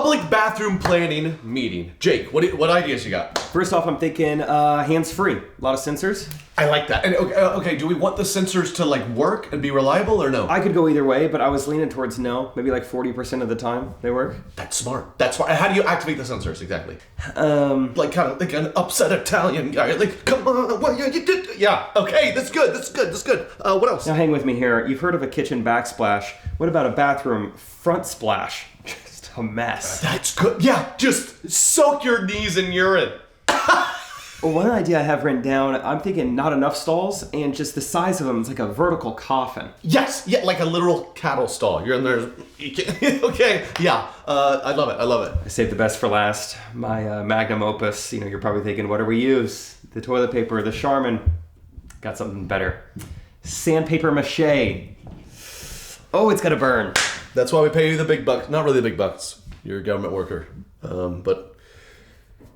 Public bathroom planning meeting. Jake, what ideas you got? First off, I'm thinking hands-free. A lot of sensors. I like that. And okay, do we want the sensors to like work and be reliable or no? I could go either way, but I was leaning towards no. Maybe like 40% of the time they work. That's smart. How do you activate the sensors exactly? Like kind of like an upset Italian guy. Like, come on, what you did? Yeah. Okay, that's good. What else? Now hang with me here. You've heard of a kitchen backsplash. What about a bathroom front splash? Just a mess. That's good. Yeah, just soak your knees in urine. Well, one idea I have written down, I'm thinking not enough stalls and just the size of them is like a vertical coffin. Yes, yeah, like a literal cattle stall. You're in there. Okay, yeah, I love it. I saved the best for last. My magnum opus. You're probably thinking, what do we use? The toilet paper, the Charmin. Got something better. Sandpaper mache. Oh, it's gonna burn. That's why we pay you the big bucks. Not really the big bucks. You're a government worker, but.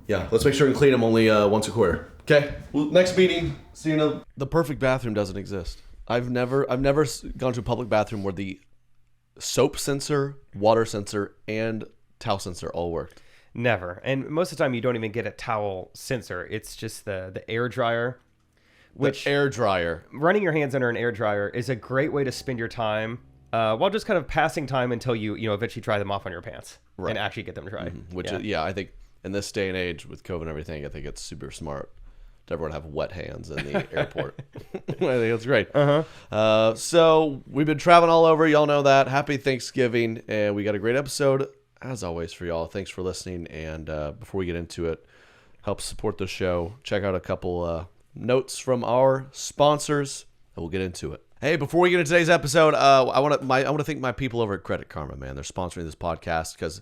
Yeah, let's make sure and clean them only once a quarter. Okay. Well, next meeting. See you in The perfect bathroom doesn't exist. I've never gone to a public bathroom where the soap sensor, water sensor, and towel sensor all worked. Never. And most of the time, you don't even get a towel sensor. It's just the air dryer. Air dryer. Running your hands under an air dryer is a great way to spend your time while just kind of passing time until you eventually dry them off on your pants and actually get them dry. Mm-hmm. I think. In this day and age with COVID and everything, I think it's super smart to everyone have wet hands in the airport. I think that's great. So we've been traveling all over. Y'all know that. Happy Thanksgiving. And we got a great episode, as always, for y'all. Thanks for listening. And before we get into it, help support the show. Check out a couple notes from our sponsors, and we'll get into it. Hey, before we get into today's episode, I want to thank my people over at Credit Karma, man. They're sponsoring this podcast because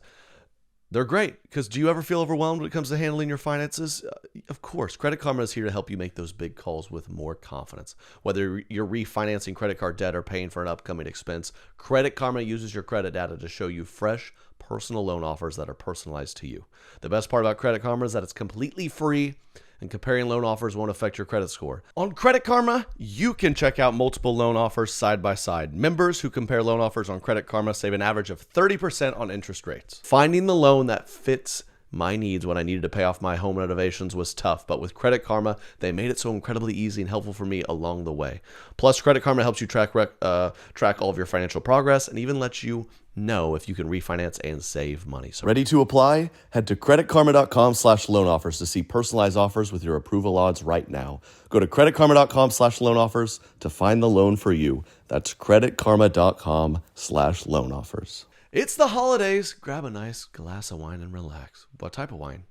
they're great. Because do you ever feel overwhelmed when it comes to handling your finances? Of course. Credit Karma is here to help you make those big calls with more confidence. Whether you're refinancing credit card debt or paying for an upcoming expense, Credit Karma uses your credit data to show you fresh, personal loan offers that are personalized to you. The best part about Credit Karma is that it's completely free, and comparing loan offers won't affect your credit score. On Credit Karma, you can check out multiple loan offers side by side. Members who compare loan offers on Credit Karma save an average of 30% on interest rates. Finding the loan that fits my needs when I needed to pay off my home renovations was tough, but with Credit Karma, they made it so incredibly easy and helpful for me along the way. Plus, Credit Karma helps you track all of your financial progress and even lets you know if you can refinance and save money. So ready to apply? Head to creditkarma.com/loan offers to see personalized offers with your approval odds right now. Go to creditkarma.com/loan offers to find the loan for you. That's creditkarma.com/loan offers. It's the holidays. Grab a nice glass of wine and relax. What type of wine?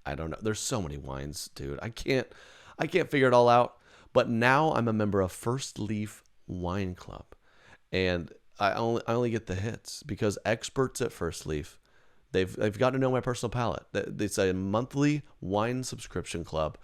I don't know. There's so many wines, dude. I can't figure it all out. But now I'm a member of First Leaf Wine Club, and I only get the hits because experts at First Leaf, they've gotten to know my personal palate. It's a monthly wine subscription club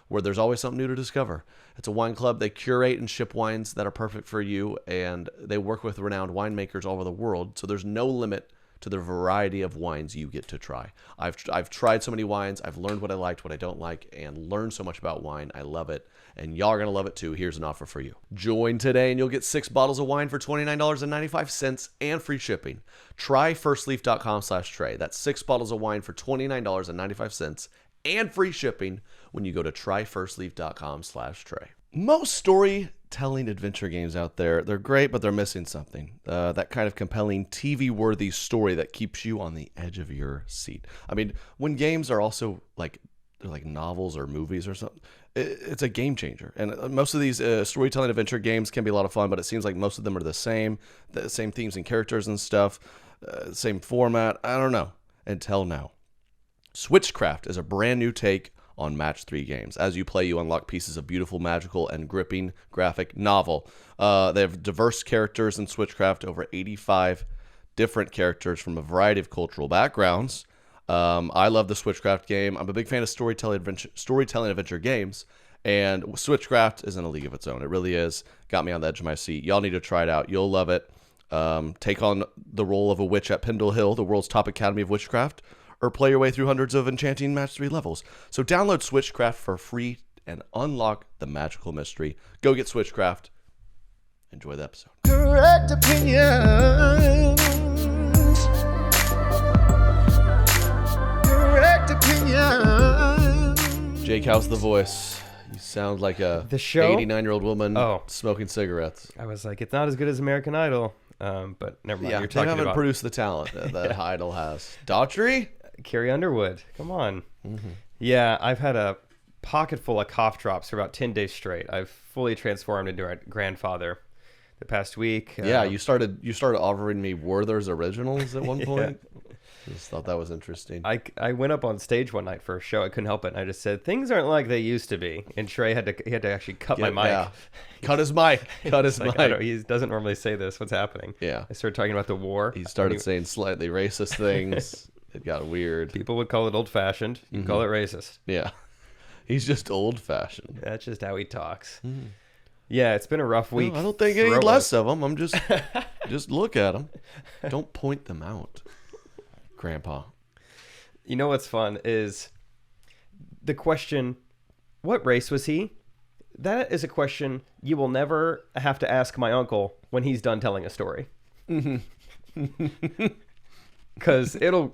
where there's always something new to discover. It's a wine club. They curate and ship wines that are perfect for you, and they work with renowned winemakers all over the world, so there's no limit to the variety of wines you get to try. I've tried so many wines. I've learned what I liked, what I don't like, and learned so much about wine. I love it, and y'all are going to love it too. Here's an offer for you. Join today, and you'll get 6 bottles of wine for $29.95 and free shipping. Try firstleaf.com/Trey. That's 6 bottles of wine for $29.95 and free shipping when you go to tryfirstleaf.com/Trey. Most storytelling adventure games out there, they're great, but they're missing something. That kind of compelling, TV-worthy story that keeps you on the edge of your seat. I mean, when games are also like novels or movies or something, it's a game changer. And most of these storytelling adventure games can be a lot of fun, but it seems like most of them are the same themes and characters and stuff, same format. I don't know. Until now. Switchcraft is a brand new take on Match 3 games. As you play, you unlock pieces of beautiful, magical, and gripping graphic novel. They have diverse characters in Switchcraft, over 85 different characters from a variety of cultural backgrounds. I love the Switchcraft game. I'm a big fan of storytelling adventure games, and Switchcraft is in a league of its own. It really is. Got me on the edge of my seat. Y'all need to try it out. You'll love it. Take on the role of a witch at Pendle Hill, the world's top academy of witchcraft, or play your way through hundreds of enchanting Match 3 levels. So download Switchcraft for free and unlock the magical mystery. Go get Switchcraft. Enjoy the episode. Correct opinions. Jake, how's the voice? You sound like a The show? 89-year-old woman Oh. smoking cigarettes. I was like, it's not as good as American Idol. But never mind. Yeah, You're they talking haven't about produced the talent that Idol has. Daughtry? Carrie Underwood. Come on. Mm-hmm. Yeah, I've had a pocket full of cough drops for about 10 days straight. I've fully transformed into a grandfather the past week. Yeah, you started offering me Werther's Originals at one point. Just thought that was interesting. I went up on stage one night for a show. I couldn't help it. And I just said, things aren't like they used to be. And Trey had to actually cut my mic. Yeah. Cut his mic. Cut his Like, mic. he doesn't normally say this. What's happening? Yeah. I started talking about the war. He started saying slightly racist things. It got weird. People would call it old-fashioned. You call it racist. Yeah. He's just old-fashioned. That's just how he talks. Yeah, it's been a rough week. No, I don't think any less of them. I'm just look at them. Don't point them out, Grandpa. You know what's fun is the question, what race was he? That is a question you will never have to ask my uncle when he's done telling a story. Because he'll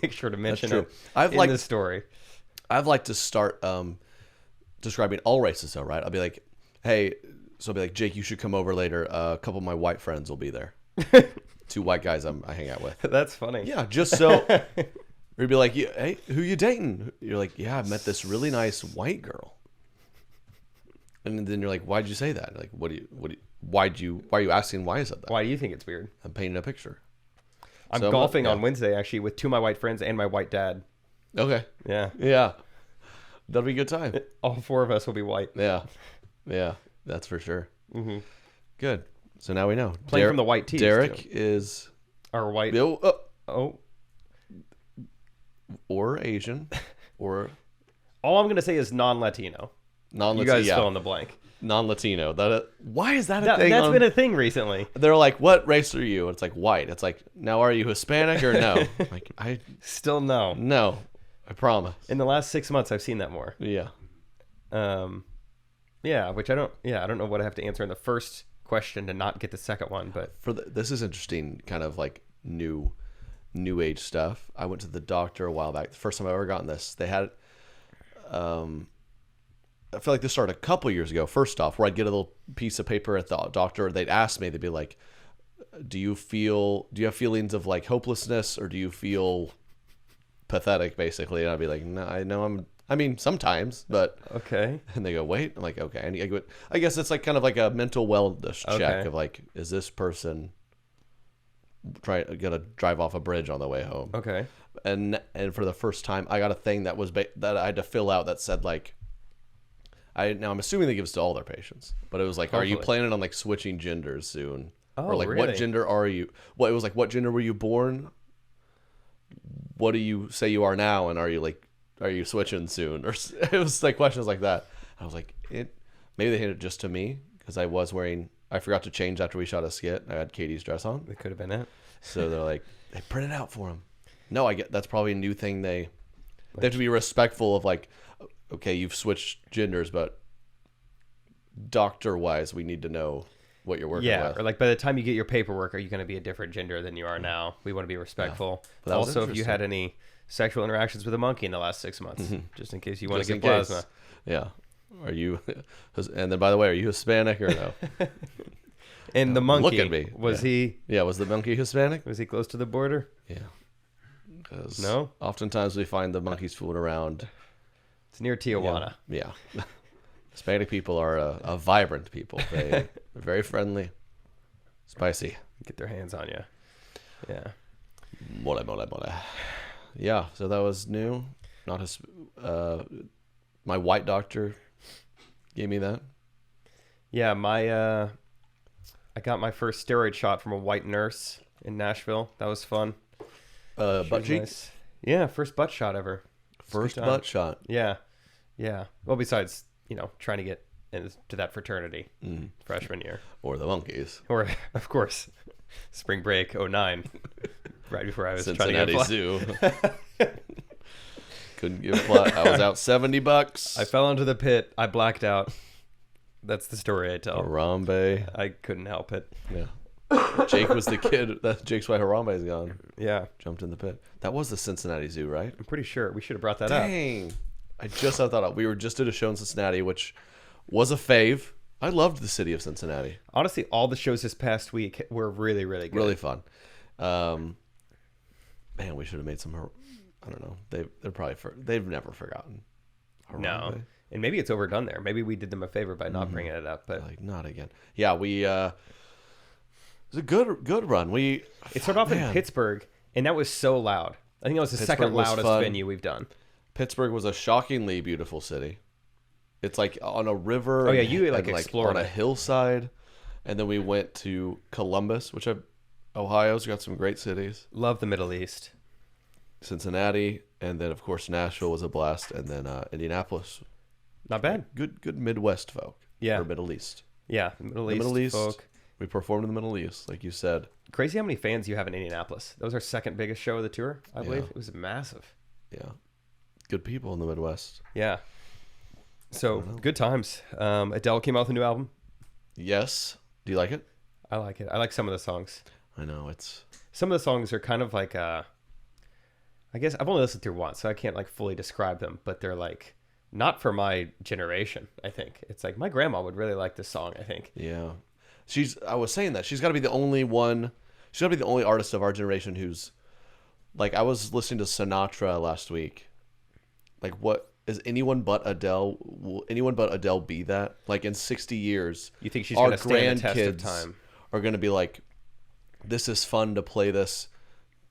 make sure to mention it in the story. I've liked to start describing all races, though, right? I'll be like, hey, so I'll be like, Jake, you should come over later. A couple of my white friends will be there. 2 white guys I hang out with. That's funny. Yeah, just so. Or you'd be like, hey, who you dating? You're like, yeah, I met this really nice white girl. And then you're like, why'd you say that? Like, why are you asking why is that? Why do you think it's weird? I'm painting a picture. I'm golfing on Wednesday, actually, with 2 of my white friends and my white dad. Okay. Yeah. Yeah. That'll be a good time. All 4 of us will be white. Yeah. Yeah. That's for sure. Mm-hmm. Good. So now we know. Playing from the white tees. Derek too. is... Our white... Or Asian. Or... All I'm going to say is non-Latino. You guys fill in the blank. Non-Latino. Why is that a thing? That's been a thing recently. They're like, what race are you? It's like white. It's like, now are you Hispanic or no? Like, I still no. No. I promise. In the last 6 months, I've seen that more. Yeah. Yeah, which I don't know what I have to answer in the first question to not get the second one, but this is interesting, kind of like new age stuff. I went to the doctor a while back. The first time I ever gotten this, they had I feel like this started a couple years ago. First off, where I'd get a little piece of paper at the doctor, they'd ask me, they'd be like, do you have feelings of like hopelessness, or do you feel pathetic, basically? And I'd be like, no, I mean, sometimes, but okay. And they go, wait. I'm like, okay. And I guess it's like kind of like a mental wellness check of like, is this person gonna drive off a bridge on the way home? Okay. And for the first time, I got a thing that was that I had to fill out that said like, now I'm assuming they give this to all their patients, but it was like, Hopefully. are you planning on like switching genders soon? Oh, or like, really? what gender are you? Well, it was like, what gender were you born? What do you say you are now? And are you switching soon? Or it was like questions like that. I was like, maybe they handed it just to me because I forgot to change after we shot a skit. I had Katie's dress on. That could have been it. So they're like, they print it out for him. No, I get that's probably a new thing. They have to be respectful of like, okay, you've switched genders, but doctor wise, we need to know what you're working with. Yeah, or like by the time you get your paperwork, are you going to be a different gender than you are now? We want to be respectful. Yeah. Also, if you had any sexual interactions with a monkey in the last 6 months, just in case you want to get plasma. Yeah. Are you? And then, by the way, are you Hispanic or no? And the monkey, look at me. Was he? Yeah, was the monkey Hispanic? Was he close to the border? Yeah. No. Oftentimes we find the monkeys fooling around. It's near Tijuana. Yeah. Hispanic people are a vibrant people. They're very friendly, spicy. Get their hands on you. Yeah. Mole. Yeah, so that was new. Not his. My white doctor gave me that. Yeah, I got my first steroid shot from a white nurse in Nashville. That was fun. Butt cheek? Nice. Yeah, first butt shot ever. First butt shot. Yeah. Well, besides, trying to get into that fraternity freshman year. Or the monkeys. Or, of course, spring break 2009, right before I was Cincinnati trying to Zoo. Couldn't give a plot. I was out $70. I fell into the pit. I blacked out. That's the story I tell. Harambe. I couldn't help it. Yeah. Jake was the kid. Jake's why Harambe's gone. Yeah. Jumped in the pit. That was the Cincinnati Zoo, right? I'm pretty sure. We should have brought that up. Dang. I just had thought we were just at a show in Cincinnati, which was a fave. I loved the city of Cincinnati. Honestly, all the shows this past week were really, really good. Really fun. Man, we should have made some. I don't know. They're probably they've never forgotten. No, and maybe it's overdone there. Maybe we did them a favor by not bringing it up, but like not again. Yeah, we. It was a good run. It started off in Pittsburgh, and that was so loud. I think that was the second loudest venue we've done. Pittsburgh was a shockingly beautiful city. It's like on a river. Oh yeah, you like explored on a hillside, and then we went to Columbus, which Ohio's got some great cities. Love the Middle East. Cincinnati, and then of course Nashville was a blast, and then Indianapolis. Not bad. Good Midwest folk. Yeah. Or Middle East. Yeah, the Middle East folk. We performed in the Middle East, like you said. Crazy how many fans you have in Indianapolis. That was our second biggest show of the tour, I believe. It was massive. Yeah. Good people in the Midwest. Yeah. So, good times. Adele came out with a new album. Yes. Do you like it? I like it. I like some of the songs. I know. Some of the songs are kind of like, I guess I've only listened through once, so I can't like fully describe them, but they're like, not for my generation, I think. It's like, my grandma would really like this song, I think. Yeah. I was saying that. She's got to be the only one. She's got to be the only artist of our generation who's, like, I was listening to Sinatra last week. Like, what is anyone but Adele? Will anyone but Adele be that? Like, in 60 years, you think she's going to stand the test of time? Are going to be like, this is fun to play this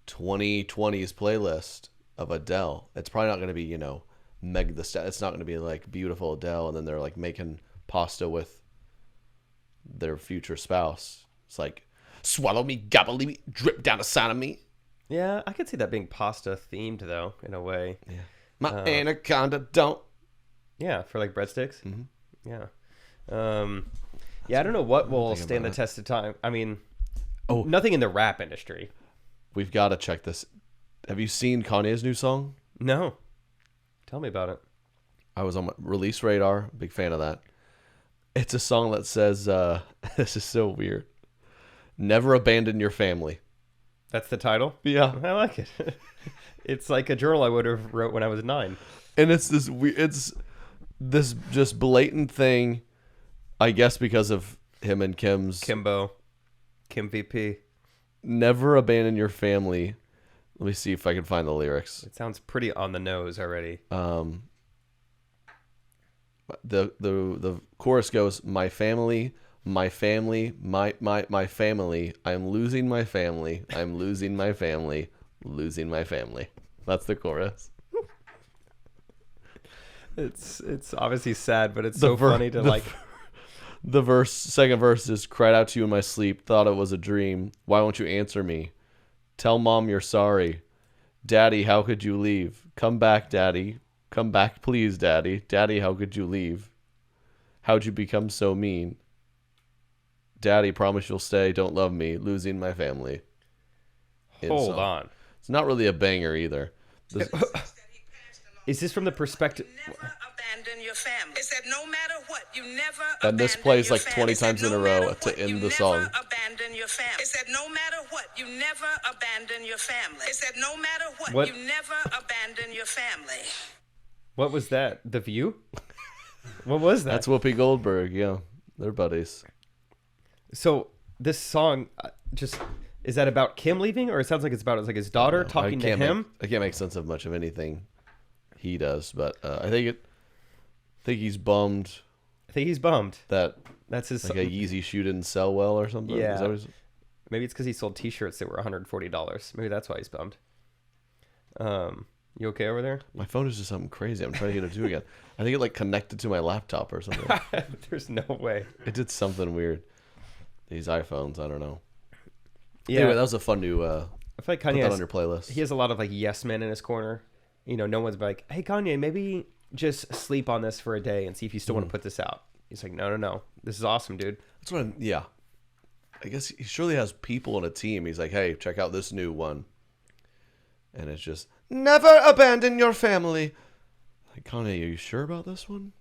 2020s playlist of Adele. It's probably not going to be, Meg the Stallion. It's not going to be like beautiful Adele, and then they're like making pasta with their future spouse. It's like, swallow me, gobble me, drip down the side of me. Yeah, I could see that being pasta themed though, in a way. Yeah. My anaconda don't. Yeah, for like breadsticks. Mm-hmm. Yeah. Yeah, I don't know what will stand the test of time. I mean, nothing in the rap industry. We've got to check this. Have you seen Kanye's new song? No. Tell me about it. I was on my release radar. Big fan of that. It's a song that says, this is so weird. Never abandon your family. That's the title? Yeah. I like it. It's like a journal I would have wrote when I was 9. And it's this just blatant thing, I guess because of him and Kim VP. Never abandon your family. Let me see if I can find the lyrics. It sounds pretty on the nose already. The chorus goes, my family, my family. I'm losing my family. I'm losing my family. Losing my family. That's the chorus. It's obviously sad, but it's so funny to like. The second verse is, cried out to you in my sleep, thought it was a dream. Why won't you answer me? Tell mom you're sorry. Daddy, how could you leave? Come back, daddy. Come back, please, daddy. Daddy, how could you leave? How'd you become so mean? Daddy, promise you'll stay. Don't love me. Losing my family. Hold on. It's not really a banger either. Is this from the perspective? Never abandon your family. It said no matter what, you never and this plays like 20 times in a row to end the song. Never abandon your family. It said no matter what, you never abandon your family. It said no matter what, you never abandon your family. What was that? The View? What was that? That's Whoopi Goldberg. Yeah, they're buddies. So this song, is that about Kim leaving, or it sounds like it's about his daughter talking to him? I can't make sense of much of anything he does, but I think he's bummed. I think he's bummed. That's his like a Yeezy shoe didn't sell well or something. Yeah. Maybe it's because he sold T-shirts that were $140. Maybe that's why he's bummed. You okay over there? My phone is just something crazy. I'm trying to get it to again. I think it like connected to my laptop or something. There's no way. It did something weird. These iPhones, I don't know. Yeah, anyway, that was a fun new. I feel like Kanye put that on your playlist. He has a lot of like yes men in his corner. No one's like, hey Kanye, maybe just sleep on this for a day and see if you still want to put this out. He's like, no, this is awesome, dude. That's what yeah. I guess he surely has people on a team. He's like, hey, check out this new one. And it's just, never abandon your family. Like, Kanye, are you sure about this one?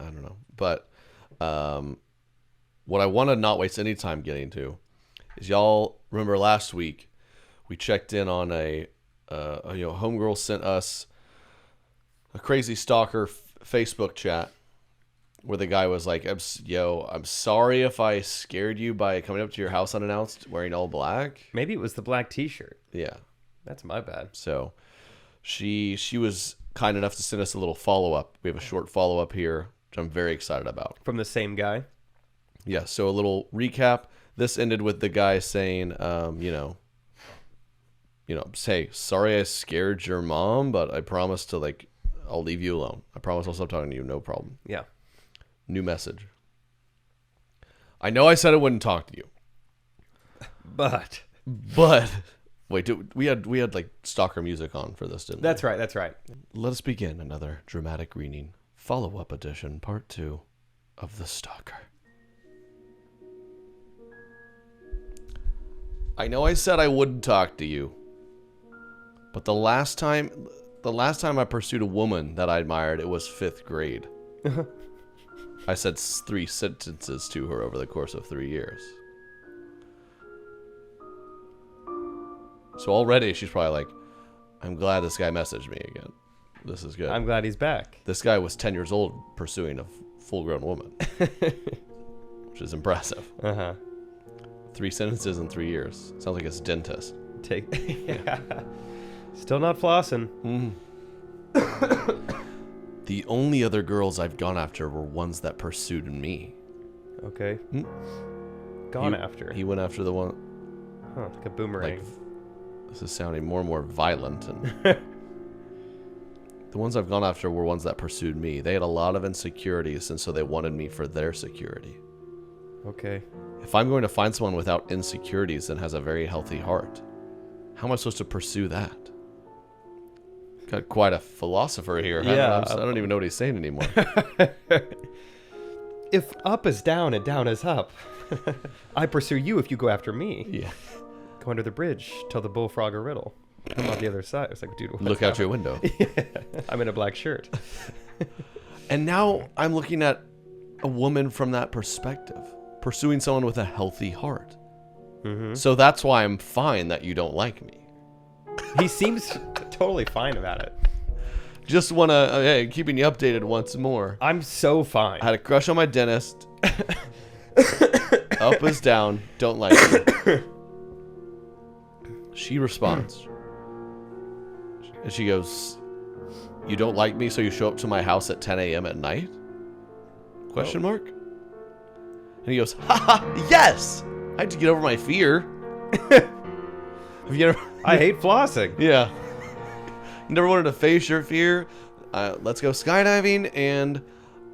I don't know. But what I want to not waste any time getting to is, y'all remember last week we checked in on a homegirl sent us a crazy stalker Facebook chat where the guy was like, I'm sorry if I scared you by coming up to your house unannounced wearing all black. Maybe it was the black t-shirt. Yeah. That's my bad. So she was kind enough to send us a little follow-up. We have a short follow-up here, which I'm very excited about. From the same guy? Yeah, so a little recap. This ended with the guy saying, say, sorry I scared your mom, but I promise to, I'll leave you alone. I promise I'll stop talking to you, no problem. Yeah. New message. I know I said I wouldn't talk to you. But wait, we had stalker music on for this, didn't we? That's right. Let us begin another dramatic reading. Follow-up edition, part 2 of The Stalker. I know I said I wouldn't talk to you, but the last time I pursued a woman that I admired, it was 5th grade. I said 3 sentences to her over the course of 3 years. So already she's probably like, I'm glad this guy messaged me again. This is good. I'm glad he's back. This guy was 10 years old pursuing a full-grown woman, which is impressive. 3 sentences in 3 years. Sounds like it's a dentist. Yeah. Still not flossing. The only other girls I've gone after were ones that pursued me. Okay. After. He went after the one. Huh, like a boomerang. This is sounding more and more violent. And the ones I've gone after were ones that pursued me. They had a lot of insecurities, and so they wanted me for their security. Okay. If I'm going to find someone without insecurities and has a very healthy heart, how am I supposed to pursue that? Got quite a philosopher here. Yeah. I don't even know what he's saying anymore. If up is down and down is up, I pursue you if you go after me. Yeah. Go under the bridge, tell the bullfrog a riddle. I'm on the other side. It's like, dude, Look out your window. Yeah, I'm in a black shirt. And now I'm looking at a woman from that perspective, pursuing someone with a healthy heart. So that's why I'm fine that you don't like me. He seems totally fine about it. Just want to, keeping you updated once more. I'm so fine. I had a crush on my dentist. Up is down. Don't like me. She responds. And she goes, you don't like me, so you show up to my house at 10 a.m. at night? Question mark? And he goes, haha, yes! I had to get over my fear. Have you ever... I hate flossing. Yeah. You never wanted to face your fear? Let's go skydiving, and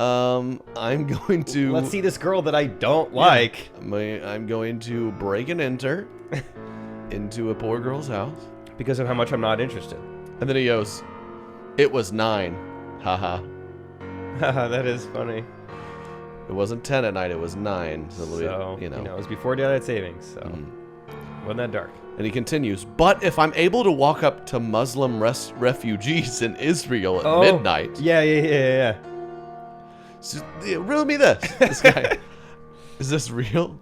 I'm going to... Let's see this girl that I don't like. I'm going to break and enter into a poor girl's house. Because of how much I'm not interested. And then he goes, it was 9. Haha. That is funny. It wasn't 10 at night, it was 9. So, it was before daylight savings, so wasn't that dark. And he continues, but if I'm able to walk up to Muslim refugees in Israel at midnight... Yeah. So, riddle me this guy. Is this real?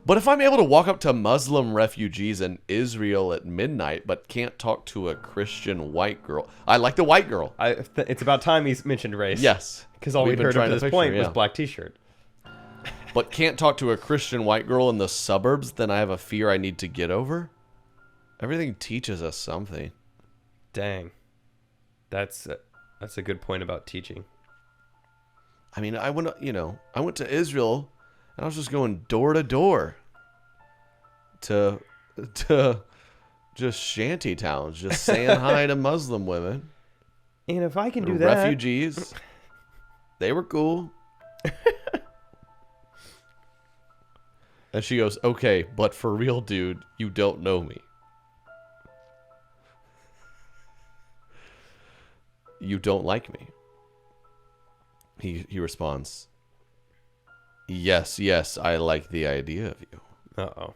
But if I'm able to walk up to Muslim refugees in Israel at midnight, but can't talk to a Christian white girl... I like the white girl. It's about time he's mentioned race. Yes. Because all we'd heard up to this point was black t-shirt. But can't talk to a Christian white girl in the suburbs, then I have a fear I need to get over? Everything teaches us something. Dang. That's a good point about teaching. I mean, I went to Israel, and I was just going door to door to just shanty towns, just saying hi to Muslim women. And if I can do that... Refugees. They were cool. And she goes, okay, but for real, dude, you don't know me. You don't like me. He responds, yes, I like the idea of you. Uh-oh.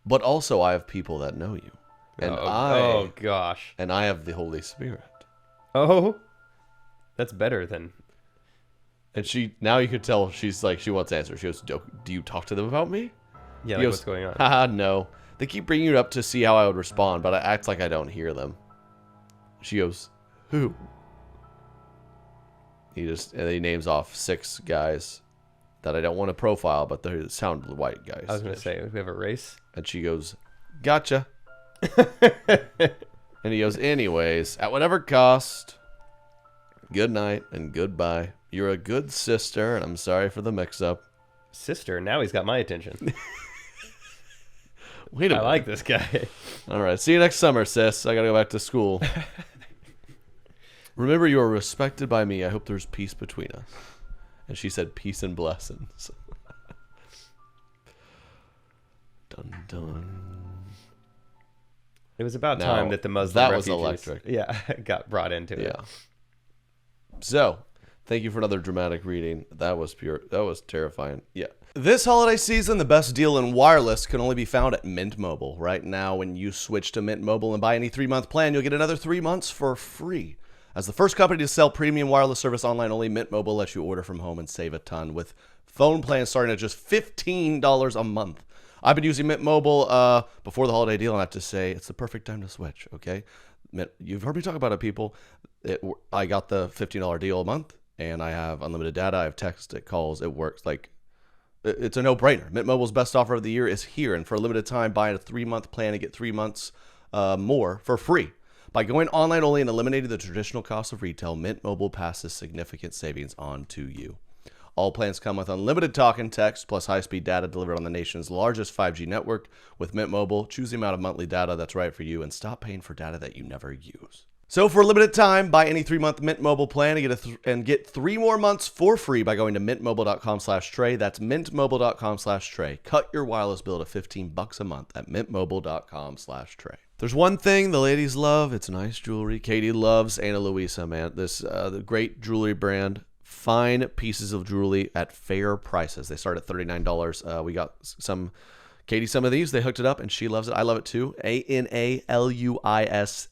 But also I have people that know you. And oh gosh. And I have the Holy Spirit. Oh. That's better than... And now you could tell she's like, she wants to answer. She goes, do you talk to them about me? Yeah, like, what's going on? Haha, no. They keep bringing it up to see how I would respond, but I act like I don't hear them. She goes, who? And he names off 6 guys that I don't want to profile, but they sound white guys. I was going to say, we have a race. And she goes, gotcha. And he goes, anyways, at whatever cost, good night and goodbye. You're a good sister, and I'm sorry for the mix-up. Sister, now he's got my attention. Wait a minute. I like this guy. All right, see you next summer, sis. I got to go back to school. Remember, you are respected by me. I hope there's peace between us. And she said, peace and blessings. Dun, dun. It was about Now, time that the Muslim that refugees, was electric. Yeah, got brought into it. Yeah. So, thank you for another dramatic reading. That was pure. That was terrifying. Yeah. This holiday season, the best deal in wireless can only be found at Mint Mobile. Right now, when you switch to Mint Mobile and buy any 3-month plan, you'll get another 3 months for free. As the first company to sell premium wireless service online only, Mint Mobile lets you order from home and save a ton with phone plans starting at just $15 a month. I've been using Mint Mobile before the holiday deal, and I have to say it's the perfect time to switch, okay? You've heard me talk about it, people. I got the $15 deal a month, and I have unlimited data. I have text, it calls, it works. Like, it's a no-brainer. Mint Mobile's best offer of the year is here, and for a limited time, buy a 3-month plan and get 3 months more for free. By going online only and eliminating the traditional cost of retail, Mint Mobile passes significant savings on to you. All plans come with unlimited talk and text, plus high-speed data delivered on the nation's largest 5G network. With Mint Mobile, choose the amount of monthly data that's right for you and stop paying for data that you never use. So for a limited time, buy any 3-month Mint Mobile plan and get 3 more months for free by going to mintmobile.com/Trey. That's mintmobile.com/Trey. Cut your wireless bill to $15 a month at mintmobile.com/Trey. There's one thing the ladies love. It's nice jewelry. Katie loves Ana Luisa, man. This the great jewelry brand. Fine pieces of jewelry at fair prices. They start at $39. We got Katie some of these. They hooked it up, and she loves it. I love it too. ANALUISA,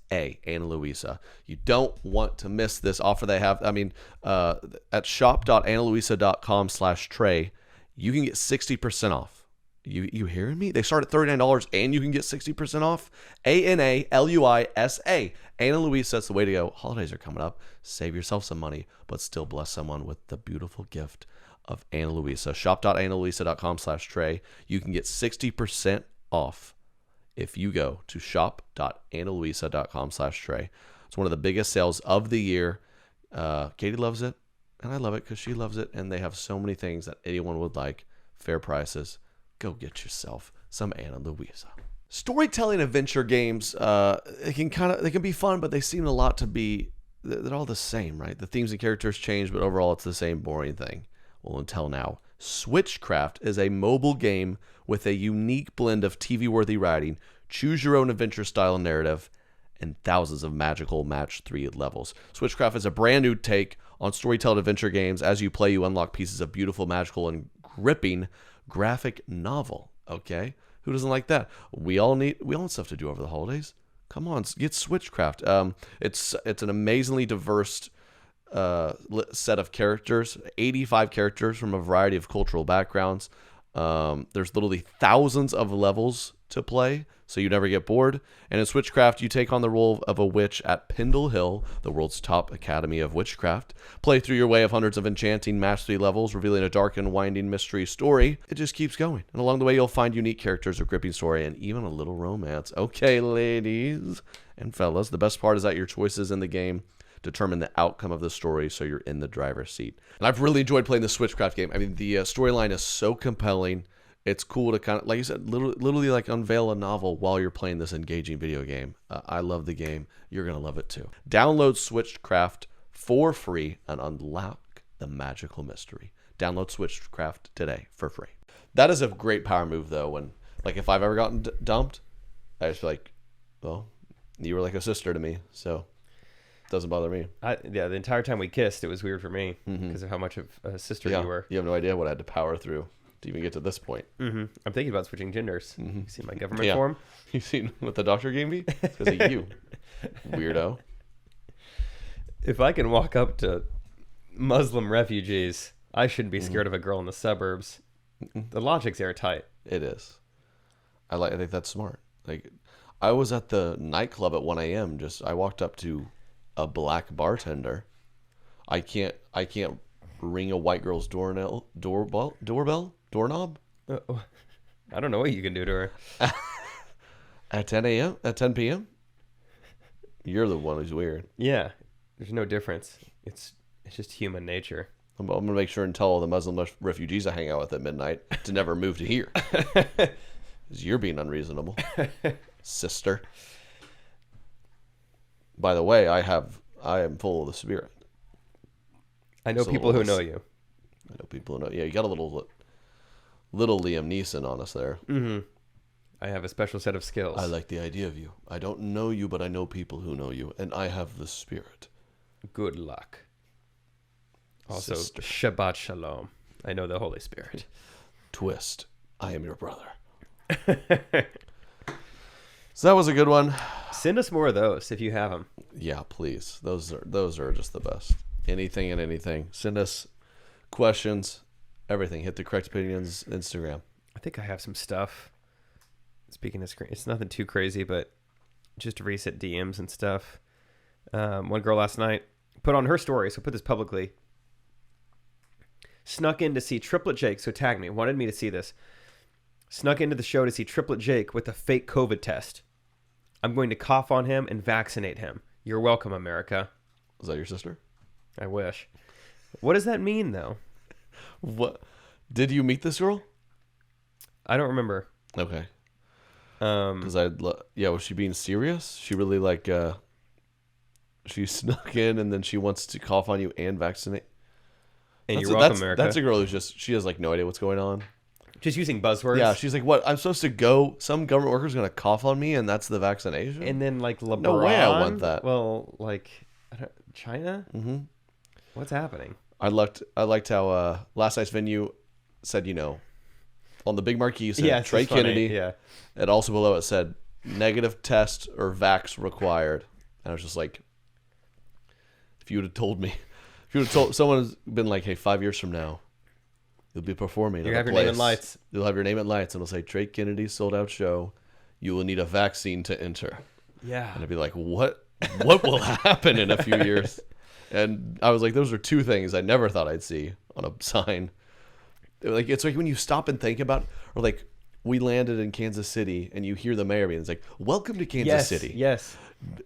Ana Luisa. You don't want to miss this offer they have. I mean, at shop.analuisa.com/Trey, you can get 60% off. You hearing me? They start at $39 and you can get 60% off. ANALUISA. Ana Luisa, that's the way to go. Holidays are coming up. Save yourself some money, but still bless someone with the beautiful gift of Ana Luisa. Shop.analuisa.com/Trey. You can get 60% off if you go to shop.analuisa.com/Trey. It's one of the biggest sales of the year. Katie loves it, and I love it because she loves it, and they have so many things that anyone would like. Fair prices. Go get yourself some Ana Luisa. Storytelling adventure games, they can be fun, but they seem a lot to be, they're all the same, right? The themes and characters change, but overall it's the same boring thing. Well, until now. Switchcraft is a mobile game with a unique blend of TV-worthy writing, choose-your-own adventure style narrative, and thousands of magical match 3 levels. Switchcraft is a brand new take on storytelling adventure games. As you play, you unlock pieces of beautiful, magical, and gripping graphic novel. Okay, who doesn't like that? We all need stuff to do over the holidays. Come on, get Switchcraft. It's an amazingly diverse set of characters, 85 characters from a variety of cultural backgrounds. There's literally thousands of levels to play, so you never get bored. And in Switchcraft, you take on the role of a witch at Pendle Hill, the world's top academy of witchcraft. Play through your way of hundreds of enchanting mastery levels, revealing a dark and winding mystery story. It just keeps going. And along the way, you'll find unique characters, a gripping story, and even a little romance. Okay, ladies and fellas, the best part is that your choices in the game determine the outcome of the story, so you're in the driver's seat. And I've really enjoyed playing the Switchcraft game. I mean, the storyline is so compelling. It's cool to kind of, like you said, literally like unveil a novel while you're playing this engaging video game. I love the game. You're going to love it too. Download Switchcraft for free and unlock the magical mystery. Download Switchcraft today for free. That is a great power move though. When, like, if I've ever gotten dumped, I just feel like, well, you were like a sister to me, so it doesn't bother me. The entire time we kissed, it was weird for me because of how much of a sister you were. You have no idea what I had to power through to even get to this point. I'm thinking about switching genders. You see my government form? You seen what the doctor gave me? It's because of you, weirdo. If I can walk up to Muslim refugees, I shouldn't be scared of a girl in the suburbs. The logic's airtight. It is. I think that's smart. Like, I was at the nightclub at 1 a.m. I walked up to a black bartender. I can't ring a white girl's doorbell. I don't know what you can do to her. At 10 p.m. You're the one who's weird. Yeah, there's no difference. It's just human nature. I'm gonna make sure and tell all the Muslim refugees I hang out with at midnight to never move to here. 'Cause you're being unreasonable, sister. By the way, I am full of the Spirit. I know people who know you. I know people who know. Yeah, you got a little Liam Neeson on us there. Mm-hmm. I have a special set of skills. I like the idea of you. I don't know you, but I know people who know you, and I have the Spirit. Good luck. Also, Sister. Shabbat Shalom. I know the Holy Spirit. Twist. I am your brother. So that was a good one. Send us more of those if you have them. Yeah, please. Those are just the best. Anything and anything. Send us questions, everything. Hit the Correct Opinions Instagram. I think I have some stuff. Speaking of screen, it's nothing too crazy, but just recent DMs and stuff. One girl last night put on her story, so put this publicly. Snuck in to see Triplet Jake, so tag me. Wanted me to see this. Snuck into the show to see Triplet Jake with a fake COVID test. I'm going to cough on him and vaccinate him. You're welcome, America. Is that your sister? I wish. What does that mean, though? What? Did you meet this girl? I don't remember. Okay. Because was she being serious? She really she snuck in and then she wants to cough on you and vaccinate. And you're welcome, America. That's a girl she has no idea what's going on. Just using buzzwords. Yeah, she's like, what? I'm supposed to go, some government worker's going to cough on me and that's the vaccination? And then LeBron. No way I want that. Well, China? Mm-hmm. What's happening? I liked how last night's venue said, on the big marquee said Trey Kennedy. Yeah. And also below it said negative test or vax required. And I was just like, if you would have told someone's been like, hey, 5 years from now, you'll be performing. You'll have your name in lights. You'll have your name in lights, and it'll say Trey Kennedy sold out show. You will need a vaccine to enter. Yeah. And I'd be like, what will happen in a few years? And I was like, those are two things I never thought I'd see on a sign. It's like when you stop and think about, or like we landed in Kansas City and you hear the mayor being, it's like, welcome to Kansas City. Yes.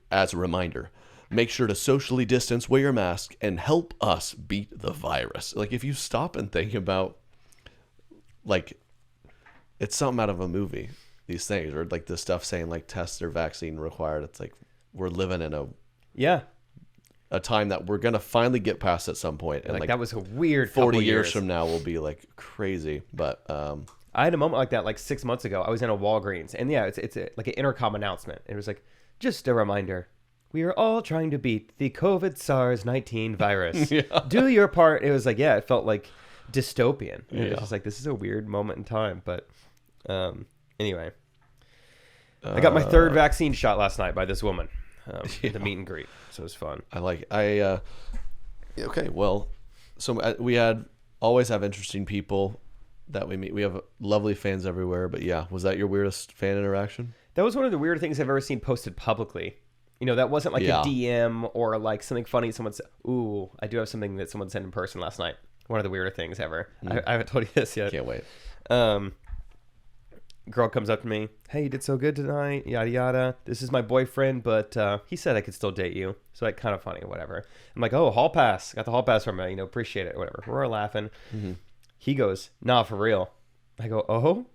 As a reminder, make sure to socially distance, wear your mask, and help us beat the virus. Like if you stop and think about, it's something out of a movie, these things, or like the stuff saying test or vaccine required. It's like we're living in a time that we're going to finally get past at some point. And that was a weird 40 years from now will be crazy. But I had a moment like that 6 months ago. I was in a Walgreens, and it's like an intercom announcement. It was like, just a reminder, we are all trying to beat the COVID SARS-19 virus. Yeah. Do your part. It was it felt like dystopian. It was just like, this is a weird moment in time. But anyway, I got my third vaccine shot last night by this woman. The meet and greet, so it was fun. Okay, well, so we always have interesting people that we meet. We have lovely fans everywhere, but yeah, was that your weirdest fan interaction? That was one of the weirder things I've ever seen posted publicly. That wasn't a DM or something funny someone said. Ooh, I do have something that someone said in person last night. One of the weirder things ever. I haven't told you this yet. Can't wait. Girl comes up to me. Hey, you did so good tonight. Yada yada. This is my boyfriend, but he said I could still date you. So kind of funny, whatever. I'm like, oh, hall pass. Got the hall pass from you. Appreciate it, whatever. We're all laughing. Mm-hmm. He goes, nah, for real. I go, oh.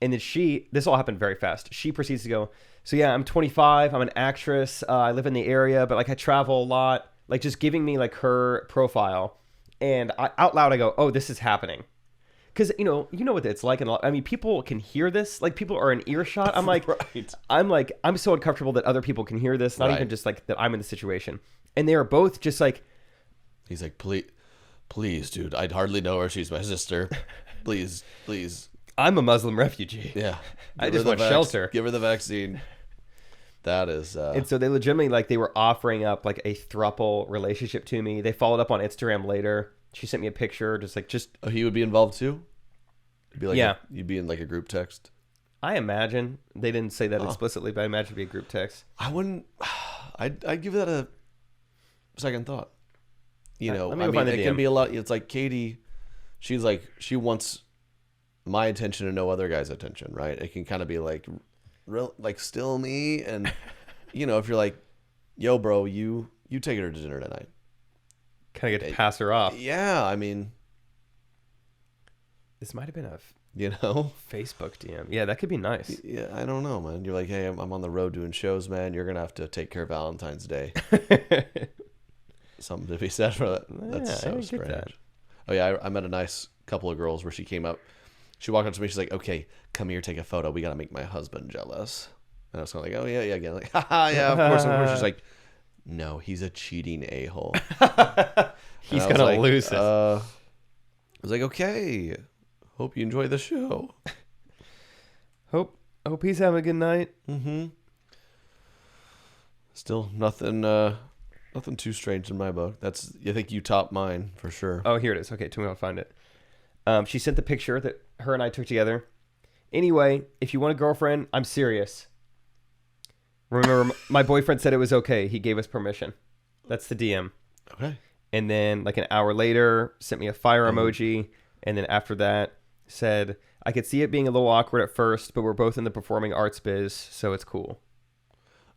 And then this all happened very fast. She proceeds to go, so yeah, I'm 25. I'm an actress. I live in the area, but I travel a lot. Just giving me her profile. And out loud, I go, oh, this is happening. Because, you know what it's like. People can hear this. People are in earshot. I'm like, right. I'm so uncomfortable that other people can hear this. Not even just that I'm in the situation. And they are both just he's like, please, dude, I'd hardly know her. She's my sister. Please. I'm a Muslim refugee. Yeah. I just want shelter. Give her the vaccine. That is. And so they legitimately, they were offering up a throuple relationship to me. They followed up on Instagram later. She sent me a picture, just. Oh, he would be involved too? It'd be yeah. You'd be in a group text? I imagine. They didn't say that explicitly, but I imagine it'd be a group text. I wouldn't. I'd give that second thought. You know, let me I go mean, find the it can DM. be a lot. It's like Katie, she's like, she wants my attention and no other guy's attention, right? It can kind of be like, real, like still me. And, you know, if you're like, yo, bro, you take her to dinner tonight. Kind of get to pass her off. Yeah, I mean, This might have been a you know, Facebook DM. Yeah, that could be nice. yeah, I don't know, man. You're like, hey, I'm on the road doing shows, man. You're gonna have to take care of Valentine's Day. Something to be said for that. That's Yeah, I so get strange. that. Oh yeah, I met a nice couple of girls where she came up. She walked up to me. She's like, "Okay, come here, take a photo. We gotta make my husband jealous." And I was kind of like, "Oh yeah, yeah." Again, like, haha, yeah, of course, of course. She's like, "No, he's a cheating a-hole." He's And I was gonna like, lose it. I was like, "Okay, hope you enjoy the show." Hope he's having a good night. Mm-hmm. Still nothing too strange in my book. That's, I think you top mine for sure. Oh, here it is. Okay, tell me how to find it. She sent the picture that her and I took together. Anyway, if you want a girlfriend, I'm serious. Remember, my boyfriend said it was okay. He gave us permission. That's the DM. Okay. And then like an hour later, sent me a fire emoji. And then after that, said, I could see it being a little awkward at first, but we're both in the performing arts biz, so it's cool.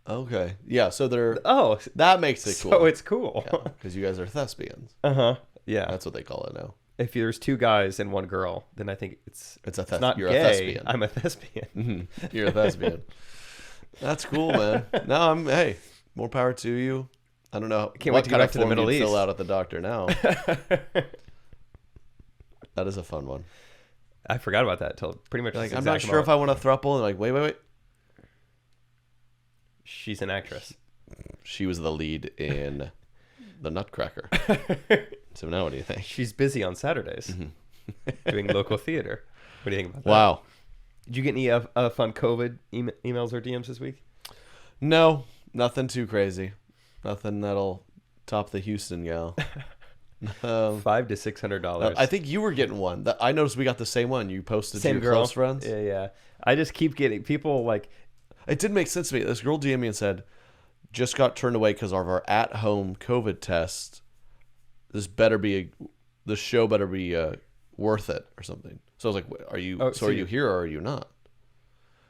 Okay. Yeah, so they're, Oh, that makes it cool. so it's cool. Because you guys are thespians. Uh-huh. Yeah. That's what they call it now. If there's two guys and one girl, then I think it's not you're gay. a thespian. I'm a thespian. Mhm. You're a thespian. That's cool, man. No, hey, more power to you. I don't know Can't what wait to go kind back of to the form Middle you'd fill East. out at the doctor now. That is a fun one. I forgot about that till pretty much. Like, this I'm not exact sure if I moment. want a throuple. And like, wait. She's an actress. She was the lead in The Nutcracker. So now what do you think? She's busy on Saturdays doing local theater. What do you think about that? Wow. Did you get any fun COVID emails or DMs this week? No, nothing too crazy. Nothing that'll top the Houston gal. $500 to $600. I think you were getting one. I noticed we got the same one. You posted to Same your girl. close friends. Yeah. I just keep getting people like. It didn't make sense to me. This girl DM'd me and said, just got turned away because of our at-home COVID test. The show better be worth it or something. So I was like, are you here or are you not?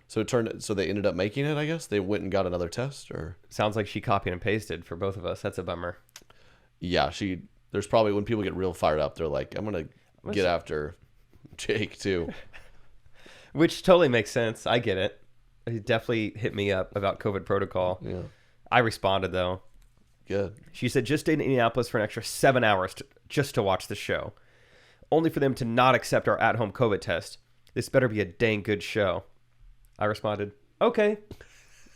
So they ended up making it, I guess. They went and got another test, or Sounds like she copied and pasted for both of us. That's a bummer. yeah, there's probably, when people get real fired up, they're like, I'm going to get after Jake too. Which totally makes sense. I get it. He definitely hit me up about COVID protocol. Yeah. I responded though. Good. She said, just stayed in Indianapolis for an extra 7 hours just to watch the show. Only for them to not accept our at-home COVID test. This better be a dang good show. I responded, okay.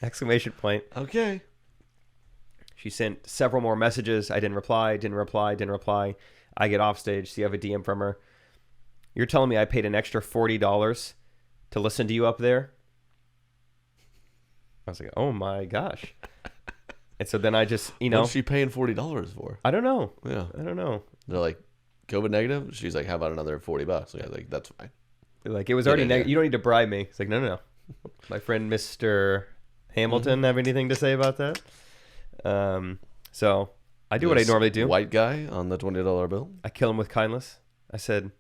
Exclamation point. Okay. She sent several more messages. I didn't reply. I get off stage, see I have a DM from her. You're telling me I paid an extra $40 to listen to you up there? I was like, oh my gosh. And so then I just, What's she paying $40 for? I don't know. Yeah. I don't know. They're like, COVID negative? She's like, how about another $40? Yeah, like, that's fine. Like, it was already Yeah. negative. You don't need to bribe me. It's like, no. My friend Mr. Hamilton have anything to say about that? So I do what I This normally do. White guy on the $20 bill. I kill him with kindness. I said,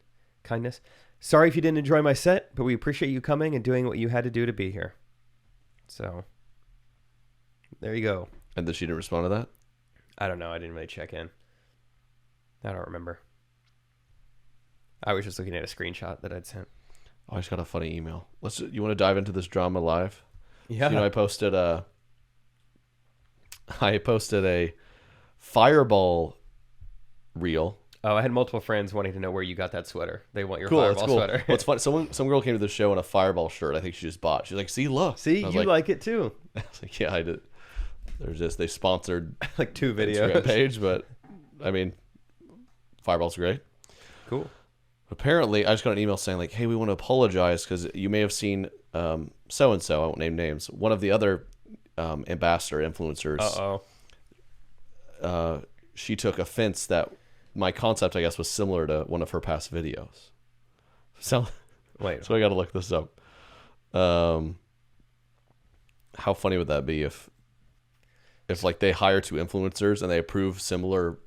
kindness. Sorry if you didn't enjoy my set, but we appreciate you coming and doing what you had to do to be here. So there you go. And then she didn't respond to that? I don't know. I didn't really check in. I don't remember. I was just looking at a screenshot that I'd sent. Oh, I just got a funny email. You want to dive into this drama live? Yeah. I posted a Fireball reel. Oh, I had multiple friends wanting to know where you got that sweater. They want your Cool, Fireball that's cool. sweater. Well, it's fun. Some girl came to the show in a Fireball shirt. I think she just bought. She's like, "See, look." See, I was you like it too. I was like, yeah, I did. They sponsored Like 2 Instagram videos. page, but I mean, Fireball's great. Cool. Apparently, I just got an email saying like, "Hey, we want to apologize because you may have seen so and so. I won't name names. One of the other ambassador influencers. She took offense that my concept, I guess, was similar to one of her past videos. So Wait. I got to look this up. How funny would that be if if like they hire 2 influencers and they approve similar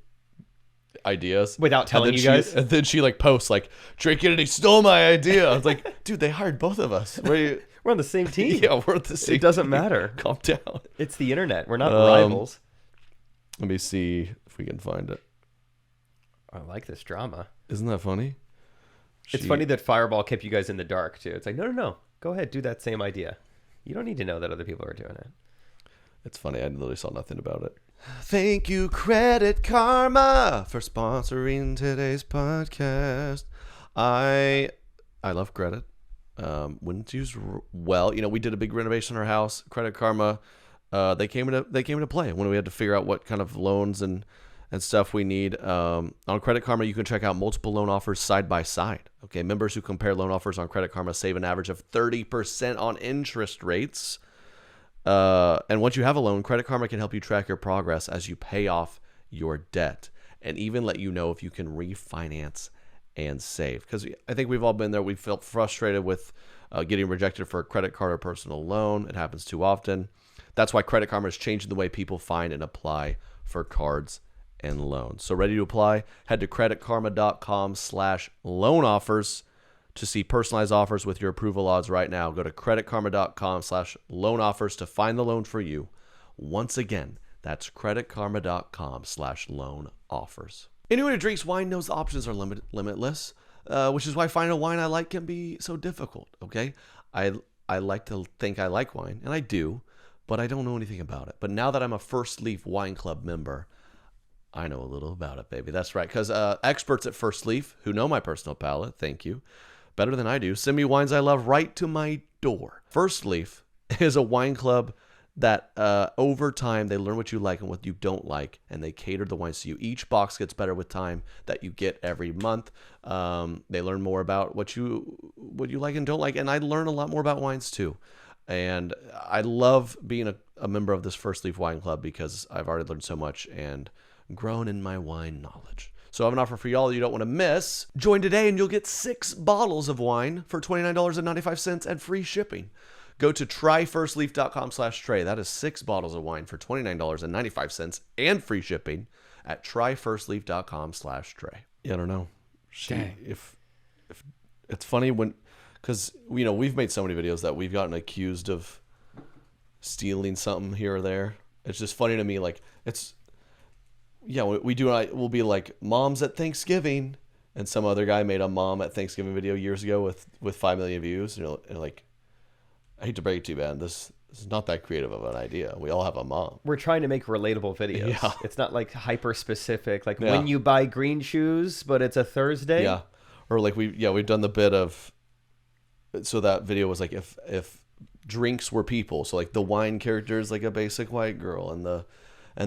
ideas without telling you guys. And then she like posts like Trey Kennedy stole my idea. I was like, dude, they hired both of us. We're on the same team. Yeah, we're the same. It doesn't team. matter. Calm down. It's the internet. We're not rivals. Let me see if we can find it. I like this drama. Isn't that funny? It's funny that Fireball kept you guys in the dark too. It's like, no. Go ahead, do that same idea. You don't need to know that other people are doing it. It's funny. I literally saw nothing about it. Thank you, Credit Karma, for sponsoring today's podcast. I love credit. When it's used well, we did a big renovation in our house. Credit Karma, they came into play when we had to figure out what kind of loans and stuff we need. On Credit Karma, you can check out multiple loan offers side by side. Okay, members who compare loan offers on Credit Karma save an average of 30% on interest rates. And once you have a loan, Credit Karma can help you track your progress as you pay off your debt, and even let you know if you can refinance and save. Because I think we've all been there. We felt frustrated with getting rejected for a credit card or personal loan. It happens too often. That's why Credit Karma is changing the way people find and apply for cards and loans. So ready to apply? Head to creditkarma.com/loan offers to see personalized offers with your approval odds right now. Go to creditkarma.com/loan offers to find the loan for you. Once again, that's creditkarma.com/loan offers. Anyone who drinks wine knows the options are limitless, which is why finding a wine I like can be so difficult. Okay, I like to think I like wine, and I do, but I don't know anything about it. But now that I'm a First Leaf Wine Club member, I know a little about it, baby. That's right, because experts at First Leaf, who know my personal palate, thank you, better than I do, send me wines I love right to my door. First Leaf is a wine club that over time, they learn what you like and what you don't like, and they cater the wines to you. Each box gets better with time that you get every month. They learn more about what you like and don't like, and I learn a lot more about wines too. And I love being a member of this First Leaf Wine Club because I've already learned so much and grown in my wine knowledge. So I have an offer for y'all you don't want to miss. Join today and you'll get 6 bottles of wine for $29.95 and free shipping. Go to tryfirstleaf.com/Trey. That is 6 bottles of wine for $29.95 and free shipping at tryfirstleaf.com/Trey. Yeah, I don't know. If it's funny because we've made so many videos that we've gotten accused of stealing something here or there. It's just funny to me, like we'll be like moms at Thanksgiving, and some other guy made a mom at Thanksgiving video years ago with 5 million views. And like, I hate to break it to you, man, this is not that creative of an idea. We all have a mom. We're trying to make relatable videos. Yeah. It's not like hyper specific, like when you buy green shoes, but it's a Thursday. Yeah. Or like we've done the bit of, so that video was like if drinks were people. So like the wine character is like a basic white girl, and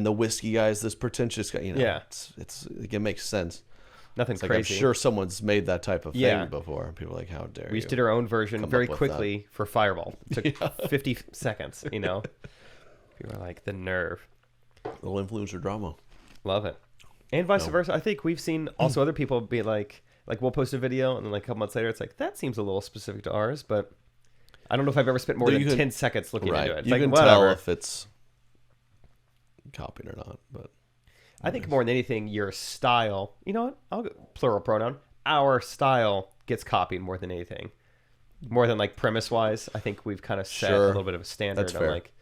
the whiskey guy is this pretentious guy. Yeah. It makes sense. Nothing like, crazy. I'm sure someone's made that type of thing before. People are like, how dare you? We just did our own version very quickly for Fireball. It took 50 seconds, People are like, the nerve. Little influencer drama. Love it. And vice versa. I think we've seen also other people be like we'll post a video and then like a couple months later, it's like, that seems a little specific to ours, but I don't know if I've ever spent more than 10 seconds looking into it. It's you like, can whatever. tell if it's copied or not, but I think more than anything, your style, you know what? I'll go plural pronoun. Our style gets copied more than anything. More than like premise wise. I think we've kind of set a little bit of a standard on like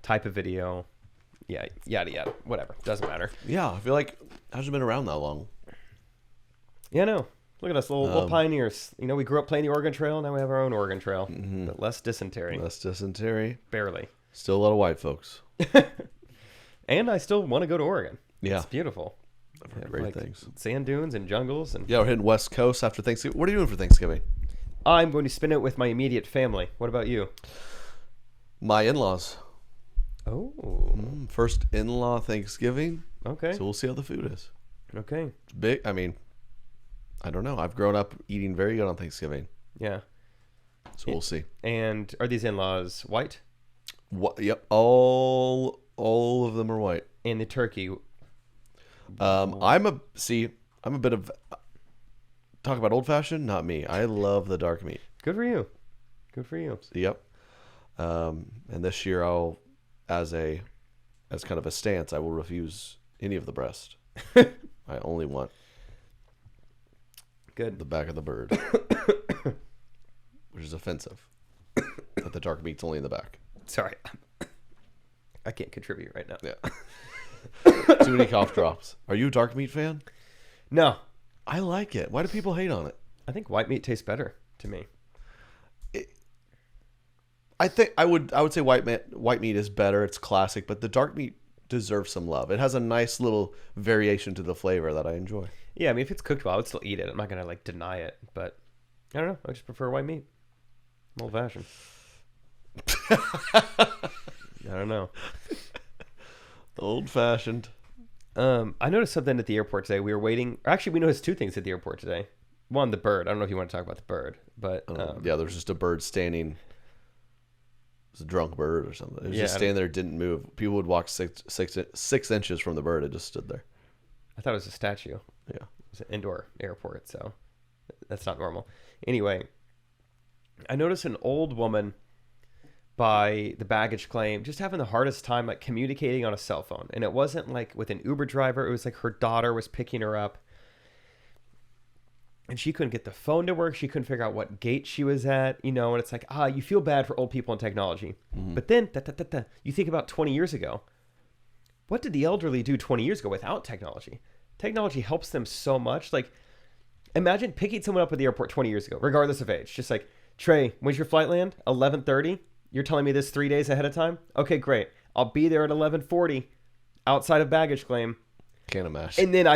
type of video. Yeah, yada yada. Whatever. Doesn't matter. Yeah, I feel like it hasn't been around that long. Yeah, no. Look at us, little pioneers. We grew up playing the Oregon Trail. Now we have our own Oregon Trail. Mm-hmm. But less dysentery. Barely. Still a lot of white folks. And I still want to go to Oregon. Yeah. It's beautiful. I've heard great things. Sand dunes and jungles. And we're heading West Coast after Thanksgiving. What are you doing for Thanksgiving? I'm going to spend it with my immediate family. What about you? My in-laws. Oh. First in-law Thanksgiving. Okay. So we'll see how the food is. Okay. It's big. I mean, I don't know. I've grown up eating very good on Thanksgiving. Yeah. So we'll see. And are these in-laws white? Yep. All of them are white. And the turkey. I'm a bit of talk about old fashioned. Not me. I love the dark meat. Good for you. Yep. And this year I'll, as a as kind of a stance, I will refuse any of the breast. I only want Good. the back of the bird, which is offensive. But the dark meat's only in the back. Sorry. I can't contribute right now. Yeah. Too many cough drops. Are you a dark meat fan? No. I like it. Why do people hate on it? I think white meat tastes better to me. I think I would say white meat is better. It's classic, but the dark meat deserves some love. It has a nice little variation to the flavor that I enjoy. Yeah, I mean, if it's cooked well, I would still eat it. I'm not gonna like deny it, but I don't know. I just prefer white meat. I'm old fashioned. I don't know. Old fashioned. I noticed something at the airport today. We were waiting. Actually, we noticed two things at the airport today. One, the bird. I don't know if you want to talk about the bird, but Yeah, there's just a bird standing. It's a drunk bird or something. It was just standing there, didn't move. People would walk 6 inches from the bird. It just stood there. I thought it was a statue. Yeah. It was an indoor airport, so that's not normal. Anyway, I noticed an old woman by the baggage claim just having the hardest time like communicating on a cell phone. And it wasn't like with an Uber driver. It was like her daughter was picking her up. And she couldn't get the phone to work. She couldn't figure out what gate she was at, you know, and it's like, you feel bad for old people in technology. Mm-hmm. But then you think about 20 years ago. What did the elderly do 20 years ago without technology? Technology helps them so much. Like, imagine picking someone up at the airport 20 years ago, regardless of age. Just like, Trey, when's your flight land? 11:30? You're telling me this 3 days ahead of time? Okay, great. I'll be there at 11:40 outside of baggage claim. Can't imagine. And then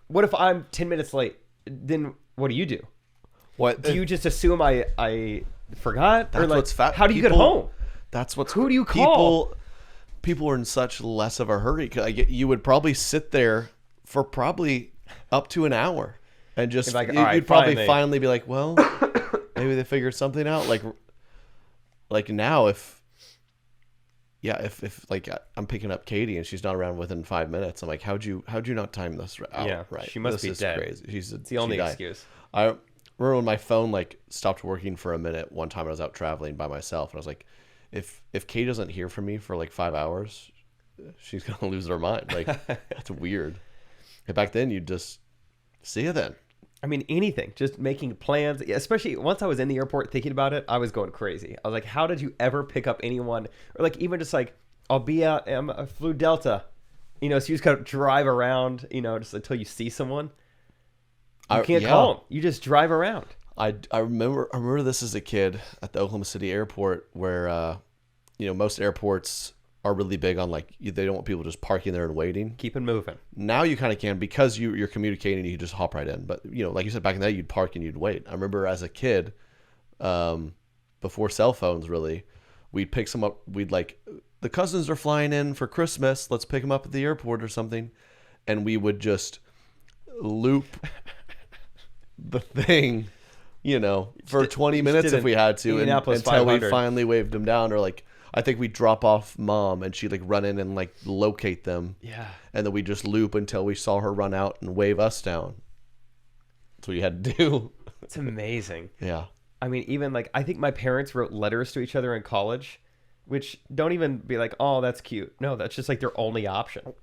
what if I'm 10 minutes late? Then what do you do? What do you just assume I forgot? That's or like, what's how do you get home? That's what's who do you call? People are in such less of a hurry. You would probably sit there for probably up to an hour and just like, you'd probably finally be like, well, maybe they figured something out. Like now, if like I'm picking up Katie and she's not around within 5 minutes, I'm like, how'd you not time this out? Yeah, right. She must be dead. Crazy. It's the only excuse. I remember when my phone like stopped working for a minute one time. I was out traveling by myself, and I was like, if Katie doesn't hear from me for like 5 hours, she's gonna lose her mind. Like that's weird. And back then, you'd just see you then. I mean, anything, just making plans, especially once I was in the airport thinking about it, I was going crazy. I was like, how did you ever pick up anyone? Or like, even just like, I'll be out, I flew Delta, you know, so you just got to drive around, you know, just until you see someone. You can't call them. You just drive around. I remember this as a kid at the Oklahoma City airport where, most airports are really big on like they don't want people just parking there and waiting. Keep it moving. Now you kind of can because you're communicating. You just hop right in. But like you said back in the day, you'd park and you'd wait. I remember as a kid, before cell phones really, we'd pick some up. We'd like the cousins are flying in for Christmas. Let's pick them up at the airport or something, and we would just loop the thing, for 20 minutes if we had to, until we finally waved them down or like. I think we drop off mom and she'd like run in and like locate them. Yeah. And then we just loop until we saw her run out and wave us down. That's what you had to do. It's amazing. Yeah. I mean, even like, I think my parents wrote letters to each other in college, which don't even be like, oh, that's cute. No, that's just like their only option.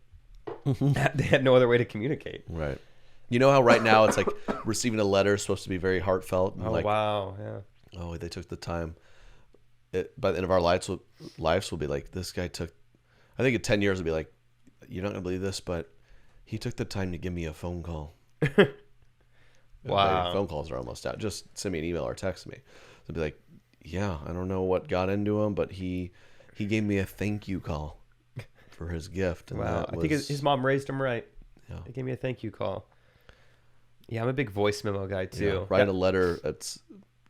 They had no other way to communicate. Right. You know how right now it's like receiving a letter is supposed to be very heartfelt. And wow. Yeah. Oh, they took the time. By the end of our lives will be like, this guy took, I think in 10 years it'll be like, you're not going to believe this, but he took the time to give me a phone call. Wow. Phone calls are almost out. Just send me an email or text me. So it'll be like, yeah, I don't know what got into him, but he gave me a thank you call for his gift. And wow. I think his mom raised him right. Yeah. He gave me a thank you call. Yeah, I'm a big voice memo guy too. Yeah, write a letter.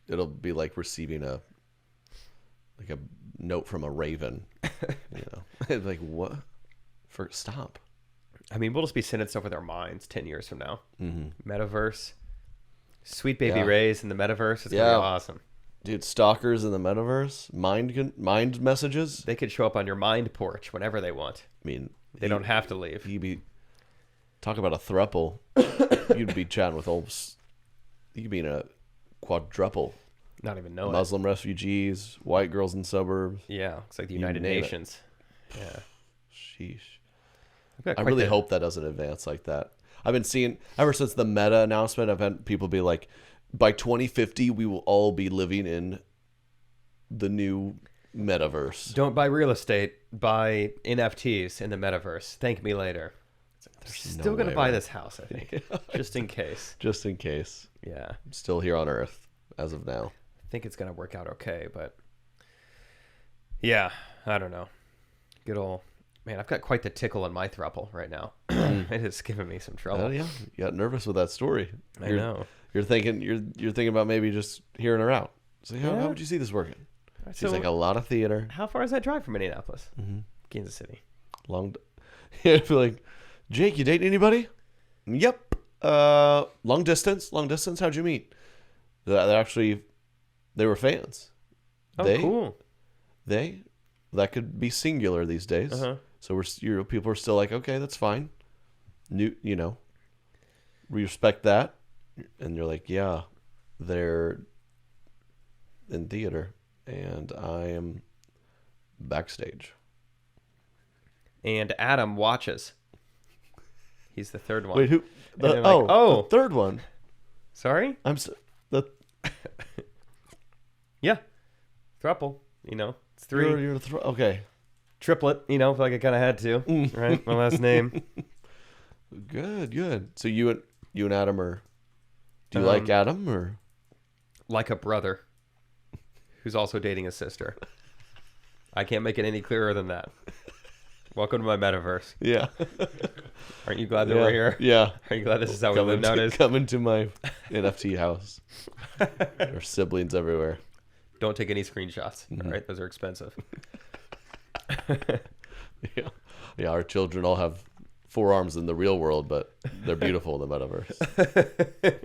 It'll be like receiving a note from a raven, like what? Stop. I mean, we'll just be sending stuff with our minds 10 years from now. Mm-hmm. Metaverse, sweet baby Ray's in the metaverse. It's gonna be awesome, dude. Stalkers in the metaverse, mind messages. They could show up on your mind porch whenever they want. I mean, they don't have to leave. Talk about a throuple. You'd be chatting with you could be in a quadruple. Not even know Muslim refugees, white girls in suburbs. Yeah, it's like the United Nations. Yeah. Sheesh. I've got I quite really the- hope that doesn't advance like that. I've been seeing ever since the Meta announcement. I've had people be like, by 2050, we will all be living in the new metaverse. Don't buy real estate. Buy NFTs in the metaverse. Thank me later. They're still no going to way, buy right? this house, I think, just in case. Just in case. Yeah, I'm still here on Earth as of now. I think it's going to work out okay, but yeah, I don't know. Good old man. I've got quite the tickle in my throuple right now. It is giving me some trouble. Oh yeah, you got nervous with that story. I know. You're thinking about maybe just hearing her out. So how would you see this working? Seems like a lot of theater. How far is that drive from Indianapolis? Kansas City. Long. Yeah, I'd be like, Jake, you dating anybody? Yep. Long distance. Long distance. How'd you meet? They were fans. Oh, cool. That could be singular these days. Uh-huh. So people are still like, okay, that's fine. We respect that, and you're like, yeah, they're in theater, and I am backstage. And Adam watches. He's the third one. Wait, who? they're like, The third one. Sorry? The Yeah. Thruple. It's three. okay. Triplet, like I kind of had to, right? My last name. Good. So you and Adam do you like Adam or? Like a brother who's also dating a sister. I can't make it any clearer than that. Welcome to my metaverse. Yeah. Aren't you glad that we're here? Yeah. Are you glad this is how we live nowadays? Come into my NFT house. There are siblings everywhere. Don't take any screenshots. All right, those are expensive. Yeah. Our children all have forearms in the real world, but they're beautiful in the metaverse.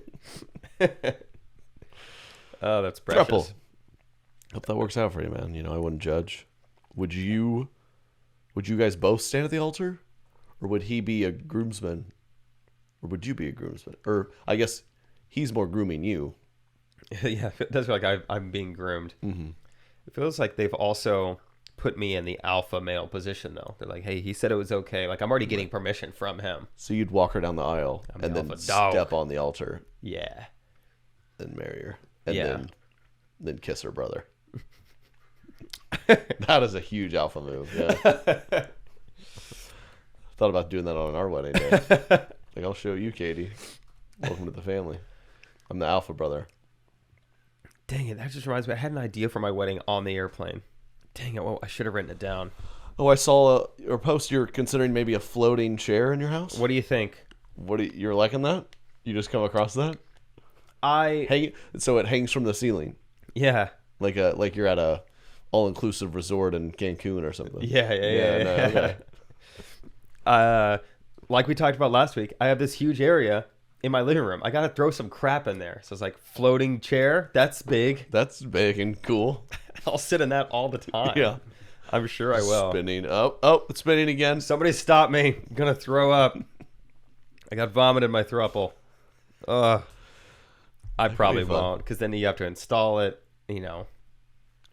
Oh, that's precious. Triple. Hope that works out for you, man. I wouldn't judge. Would you guys both stand at the altar, or would he be a groomsman, or would you be a groomsman? Or I guess he's more grooming you. Yeah, it does feel like I'm being groomed. Mm-hmm. It feels like they've also put me in the alpha male position, though. They're like, hey, he said it was okay. Like, I'm already getting permission from him. So you'd walk her down the aisle and then step on the altar. Yeah. And marry her. And Yeah. then kiss her brother. That is a huge alpha move. Yeah. Thought about doing that on our wedding day. Like, I'll show you, Katie. Welcome to the family. I'm the alpha brother. Dang it, that just reminds me. I had an idea for my wedding on the airplane. Dang it, well, I should have written it down. Oh, I saw a post. You're considering maybe a floating chair in your house. What do you think? You're liking that? You just come across that? So it hangs from the ceiling, Yeah. like you're at a all-inclusive resort in Cancun or something. Yeah. Okay. Like we talked about last week, I have this huge area in my living room. I got to throw some crap in there. So it's like floating chair. That's big. That's big and cool. I'll sit in that all the time. Yeah. I'm sure I will. Spinning. Oh, it's spinning again. Somebody stop me. I'm going to throw up. I got vomit in my throuple. Ugh. I probably won't, because then you have to install it,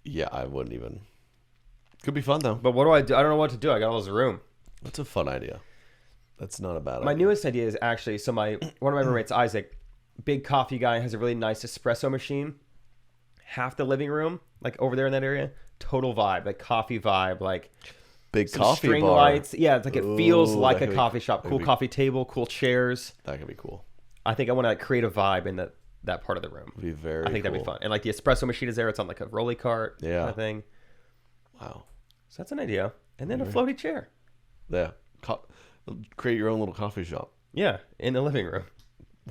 Yeah, I wouldn't even. Could be fun, though. But what do I do? I don't know what to do. I got all this room. That's a fun idea. That's not a bad idea. My newest idea is actually, so one of my roommates, Isaac, big coffee guy, has a really nice espresso machine. Half the living room, like over there in that area, total vibe, like coffee vibe, like big some coffee string bar. lights. Yeah, it's like it feels Ooh, like that a could be- coffee shop. that Cool could be- coffee table, cool chairs. That could be cool. I think I want to create a vibe in that part of the room. It'd be very I think that'd be cool. fun. And like the espresso machine is there. It's on like a rolly cart Yeah. kind of thing. Wow. So that's an idea. And then a floaty chair. Yeah. Create your own little coffee shop. Yeah, in the living room.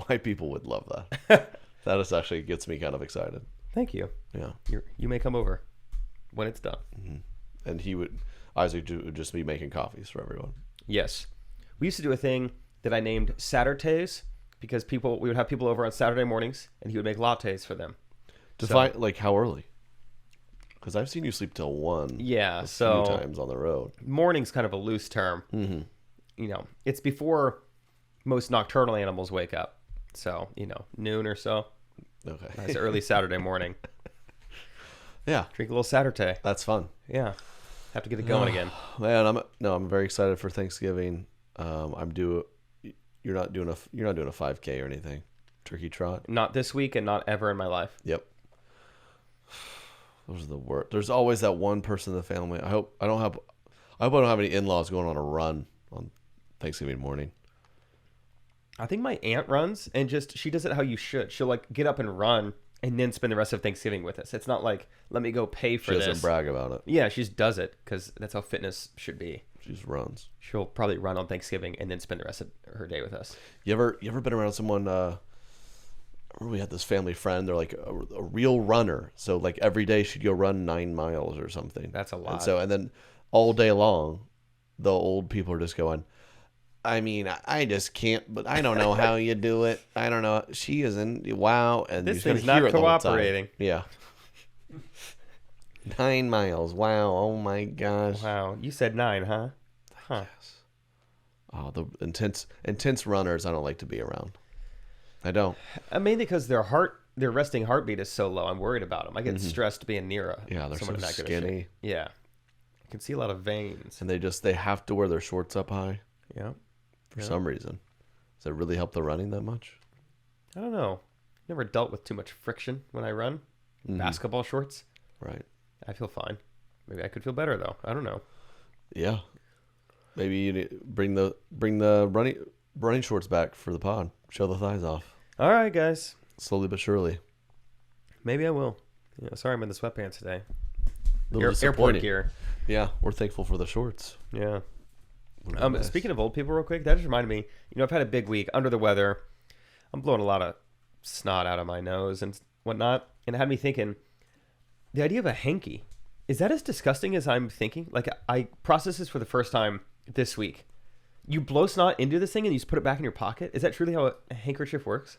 White people would love that. That is actually gets me kind of excited. Thank you. Yeah. You may come over when it's done. And Isaac would just be making coffees for everyone. Yes. We used to do a thing that I named Saturdays because we would have people over on Saturday mornings and he would make lattes for them. Define like how early? Because I've seen you sleep till 1. Yeah, a so few times on the road. morning's kind of a loose term. Mm-hmm. It's before most nocturnal animals wake up. So, noon or so. Okay. Nice early Saturday morning. Yeah. Drink a little Saturday. That's fun. Yeah. Have to get it going again. Man, I'm very excited for Thanksgiving. You're not doing a 5K or anything. Turkey trot. Not this week and not ever in my life. Yep. Those are the worst. There's always that one person in the family. I hope I don't have any in-laws going on a run on Thanksgiving morning. I think my aunt runs and she does it how you should. She'll like get up and run and then spend the rest of Thanksgiving with us. It's not like, let me go pay for She this. doesn't brag about it. Yeah, she just does it because that's how fitness should be. She just runs. She'll probably run on Thanksgiving and then spend the rest of her day with us. You ever been around someone? We had this family friend. They're like a real runner. So like every day she'd go run 9 miles or something. That's a lot. And then all day long, the old people are just going, I mean, I just can't, but I don't know how you do it. I don't know. She isn't. Wow. And This you thing's just gotta not hear it the whole time. cooperating. Yeah. 9 miles. Wow. Oh my gosh. Wow. You said 9, huh? Huh. Oh, the intense runners I don't like to be around. I don't. Mainly because their resting heartbeat is so low. I'm worried about them. I get stressed being near Yeah, they're someone so in that good of skinny. shape. Yeah. I can see a lot of veins. And they have to wear their shorts up high Yeah. for some reason. Does it really help the running that much? I don't know. Never dealt with too much friction when I run. Basketball shorts. Right. I feel fine. Maybe I could feel better though. I don't know. Yeah. Maybe you need bring the running shorts back for the pod. Show the thighs off. All right, guys. Slowly but surely. Maybe I will. Yeah, sorry I'm in the sweatpants today. Little Airport disappointing. gear. Yeah, we're thankful for the shorts. Yeah. Nice. Speaking of old people real quick, that just reminded me, I've had a big week, under the weather. I'm blowing a lot of snot out of my nose and whatnot. And it had me thinking, the idea of a hanky, is that as disgusting as I'm thinking? Like, I processed this for the first time this week. You blow snot into this thing and you just put it back in your pocket? Is that truly how a handkerchief works?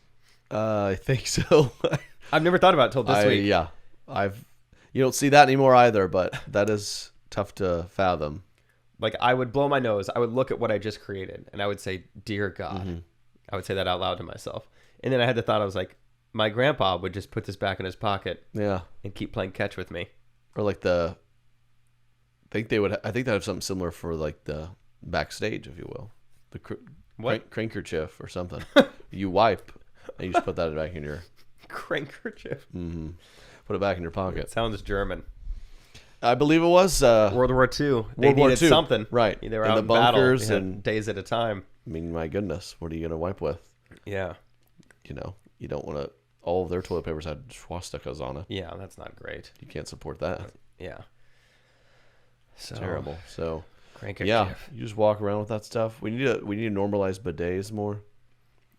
I think so. I've never thought about it till this week. Yeah. You don't see that anymore either, but that is tough to fathom. Like, I would blow my nose. I would look at what I just created and I would say, dear God. I would say that out loud to myself. And then I had the thought, I was like, my grandpa would just put this back in his pocket. Yeah. And keep playing catch with me. Or like I think they have something similar for like the backstage, if you will. The crankerchief or something. You wipe and you just put that back in your crankerchief. Put it back in your pocket. It sounds German. I believe it was World War II. They needed something. Right. They were in out the in bunkers battle. and days at a time. I mean, my goodness, what are you gonna wipe with? Yeah. You don't want to. All of their toilet papers had swastikas on it. Yeah, that's not great. You can't support that. Yeah. So Terrible. So crankerchief. yeah, you just walk around with that stuff. We need to normalize bidets more.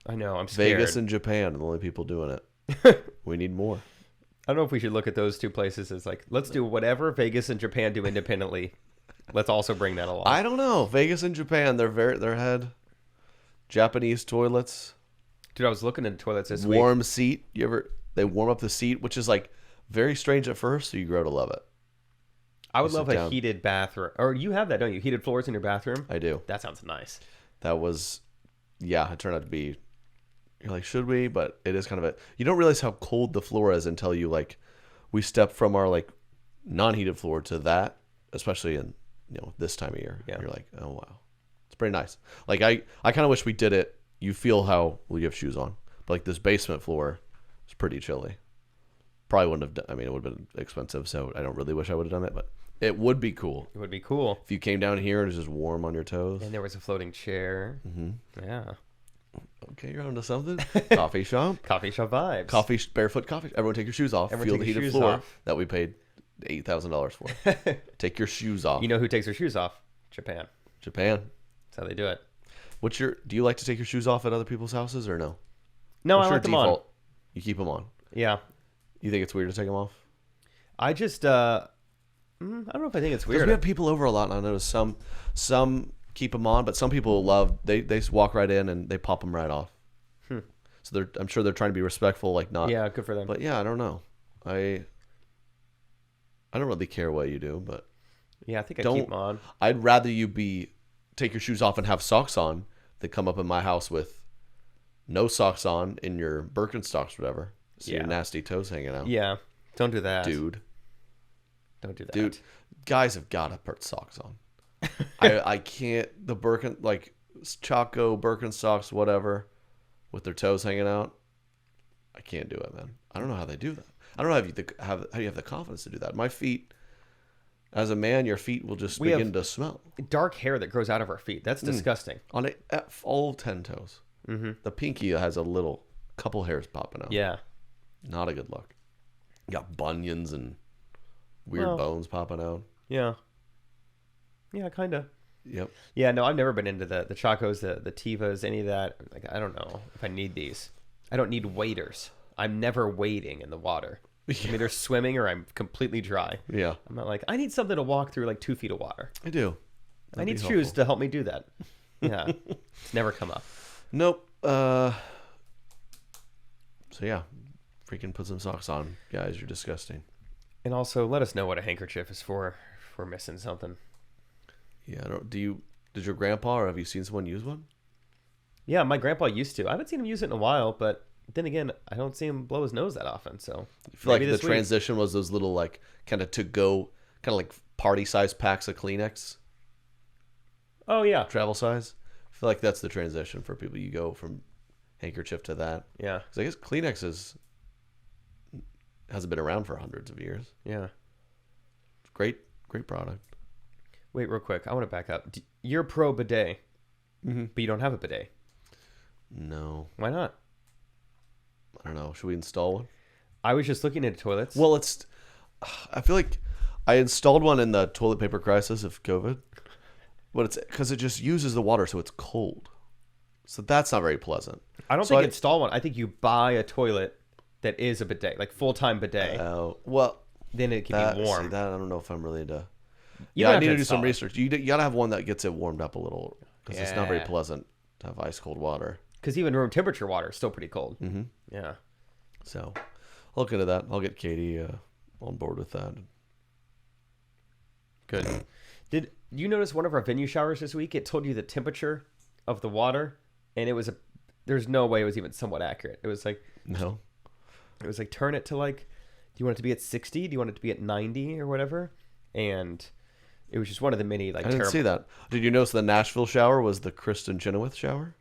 I know. I'm scared. Vegas and Japan are the only people doing it. We need more. I don't know if we should look at those two places as like, let's do whatever Vegas and Japan do independently. Let's also bring that along. I don't know. Vegas and Japan, they're had Japanese toilets. Dude, I was looking into toilets this Warm week. seat. They warm up the seat, which is like very strange at first, so you grow to love it. I would love a down. heated bathroom. Or you have that, don't you? Heated floors in your bathroom? I do. That sounds nice. That was, yeah, it turned out to be, you're like, should we? But it is kind of you don't realize how cold the floor is until you we step from our non-heated floor to that, especially in, this time of year. Yeah. You're like, oh, wow. It's pretty nice. Like, I kind of wish we did it. You feel you have shoes on. But this basement floor is pretty chilly. Probably wouldn't have done, it would have been expensive, so I don't really wish I would have done it, but it would be cool. It would be cool. If you came down here and it was just warm on your toes. And there was a floating chair. Mm-hmm. Yeah. Okay, you're onto something. Coffee shop. Coffee shop vibes. Barefoot coffee. Everyone take your shoes off. Everyone Feel take the your heated shoes floor off. that we paid $8,000 for. Take your shoes off. You know who takes their shoes off? Japan. Japan. That's how they do it. Do you like to take your shoes off at other people's houses or no? No, What's I your like them on. default? You keep them on. Yeah. You think it's weird to take them off? I just, I don't know if I think it's Because weird. we have people over a lot, and I notice some keep them on, but some people they just walk right in and they pop them right off. So I'm sure they're trying to be respectful, not. Yeah, good for them. But yeah, I don't know. I don't really care what you do, but yeah, I think I keep them on. I'd rather you take your shoes off and have socks on than come up in my house with no socks on in your Birkenstocks or whatever. See your nasty toes hanging out. Yeah, don't do that. Dude. Don't do that. Dude, guys have got to put socks on. I can't, the like Chaco Birkenstocks, whatever, with their toes hanging out. I can't do it, man. I don't know how they do that. I don't know how you have the confidence to do that. My feet, as a man, your feet will just begin to smell. Dark hair that grows out of our feet. That's disgusting. On all 10 toes. Mm-hmm. The pinky has a couple hairs popping out. Yeah. Not a good look. You got bunions and weird bones popping out. Yeah. Yeah, kind of. Yep. Yeah, no, I've never been into the Chacos, the Tivas, any of that. Like, I don't know if I need these. I don't need waders. I'm never wading in the water. I'm either swimming or I'm completely dry. Yeah. I'm not like, I need something to walk through like 2 feet of water. I do. I need shoes to help me do that. Yeah. It's never come up. Nope. So yeah, freaking put some socks on, guys. You're disgusting. And also, let us know what a handkerchief is for if we're missing something. Yeah. Did your grandpa or have you seen someone use one? Yeah, my grandpa used to. I haven't seen him use it in a while, but then again, I don't see him blow his nose that often. So I feel like the transition was those little like kind of to go, kind of like party size packs of Kleenex. Oh yeah, travel size. I feel like that's the transition for people. You go from handkerchief to that. Yeah, because I guess Kleenex hasn't been around for hundreds of years. Yeah, great product. Wait, real quick, I want to back up. You're pro bidet, but you don't have a bidet. No. Why not? I don't know. Should we install one? I was just looking into toilets. Well, I feel like I installed one in the toilet paper crisis of COVID, but it's because it just uses the water, so it's cold. So that's not very pleasant. I don't think install one. I think you buy a toilet that is a bidet, like full-time bidet. Oh, well. Then it can be warm. See, that I don't know if I'm really into. Yeah, I need to do some research. You got to have one that gets it warmed up a little because it's not very pleasant to have ice cold water. Because even room temperature water is still pretty cold. Mm-hmm. Yeah. So I'll look into that. I'll get Katie on board with that. Good. Did you notice one of our venue showers this week? It told you the temperature of the water, and there's no way it was even somewhat accurate. It was like no. It was like turn it to like, do you want it to be at 60? Do you want it to be at 90 or whatever? And it was just one of the many like. I didn't see that. Did you notice the Nashville shower was the Kristen Chenoweth shower?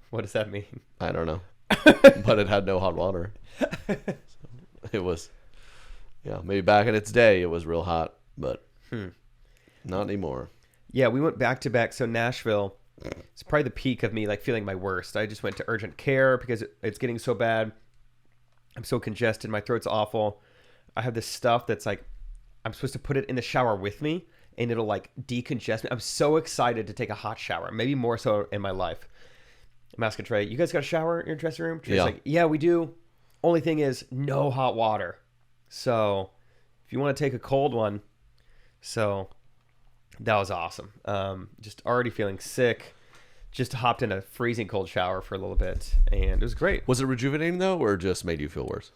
What does that mean? I don't know. But it had no hot water. So it was, maybe back in its day it was real hot, but not anymore. Yeah, we went back to back. So Nashville, it's probably the peak of me like feeling my worst. I just went to urgent care because it's getting so bad. I'm so congested. My throat's awful. I have this stuff that's like, I'm supposed to put it in the shower with me and it'll like decongest me. I'm so excited to take a hot shower, maybe more so in my life. I'm asking Trey, you guys got a shower in your dressing room? Trey's like, yeah, we do. Only thing is no hot water. So if you want to take a cold one. So that was awesome. Just already feeling sick. Just hopped in a freezing cold shower for a little bit and it was great. Was it rejuvenating though, or just made you feel worse?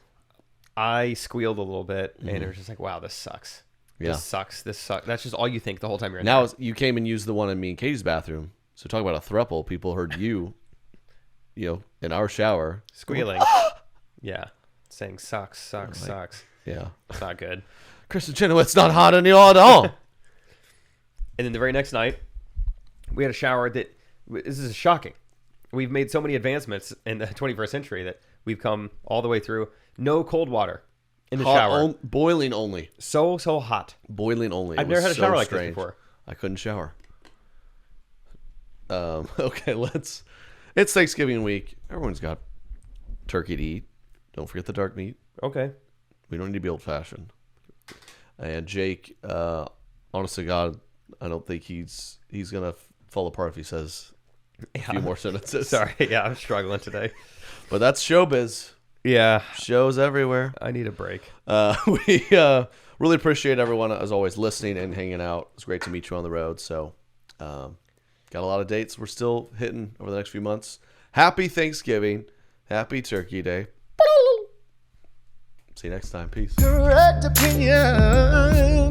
I squealed a little bit and it was just like, wow, this sucks. Yeah. This sucks. That's just all you think the whole time you're in there. Now there. You came and used the one in me and Katie's bathroom. So talk about a throuple. People heard you, in our shower. Squealing. Yeah. Saying sucks. Yeah. It's not good. Kristen Chenoweth's not hot at all. And then the very next night, we had a shower that, this is shocking. We've made so many advancements in the 21st century that we've come all the way through. No cold water in the shower. Boiling only. So hot. Boiling only. I've never had a shower like this before. I couldn't shower. Okay, it's Thanksgiving week. Everyone's got turkey to eat. Don't forget the dark meat. Okay. We don't need to be old-fashioned. And Jake, honest to God, I don't think he's going to fall apart if he says a few more sentences. Sorry, yeah, I'm struggling today. But that's showbiz. Yeah. Shows everywhere. I need a break. We really appreciate everyone, as always, listening and hanging out. It's great to meet you on the road. So, got a lot of dates we're still hitting over the next few months. Happy Thanksgiving. Happy Turkey Day. See you next time. Peace. Correct opinion.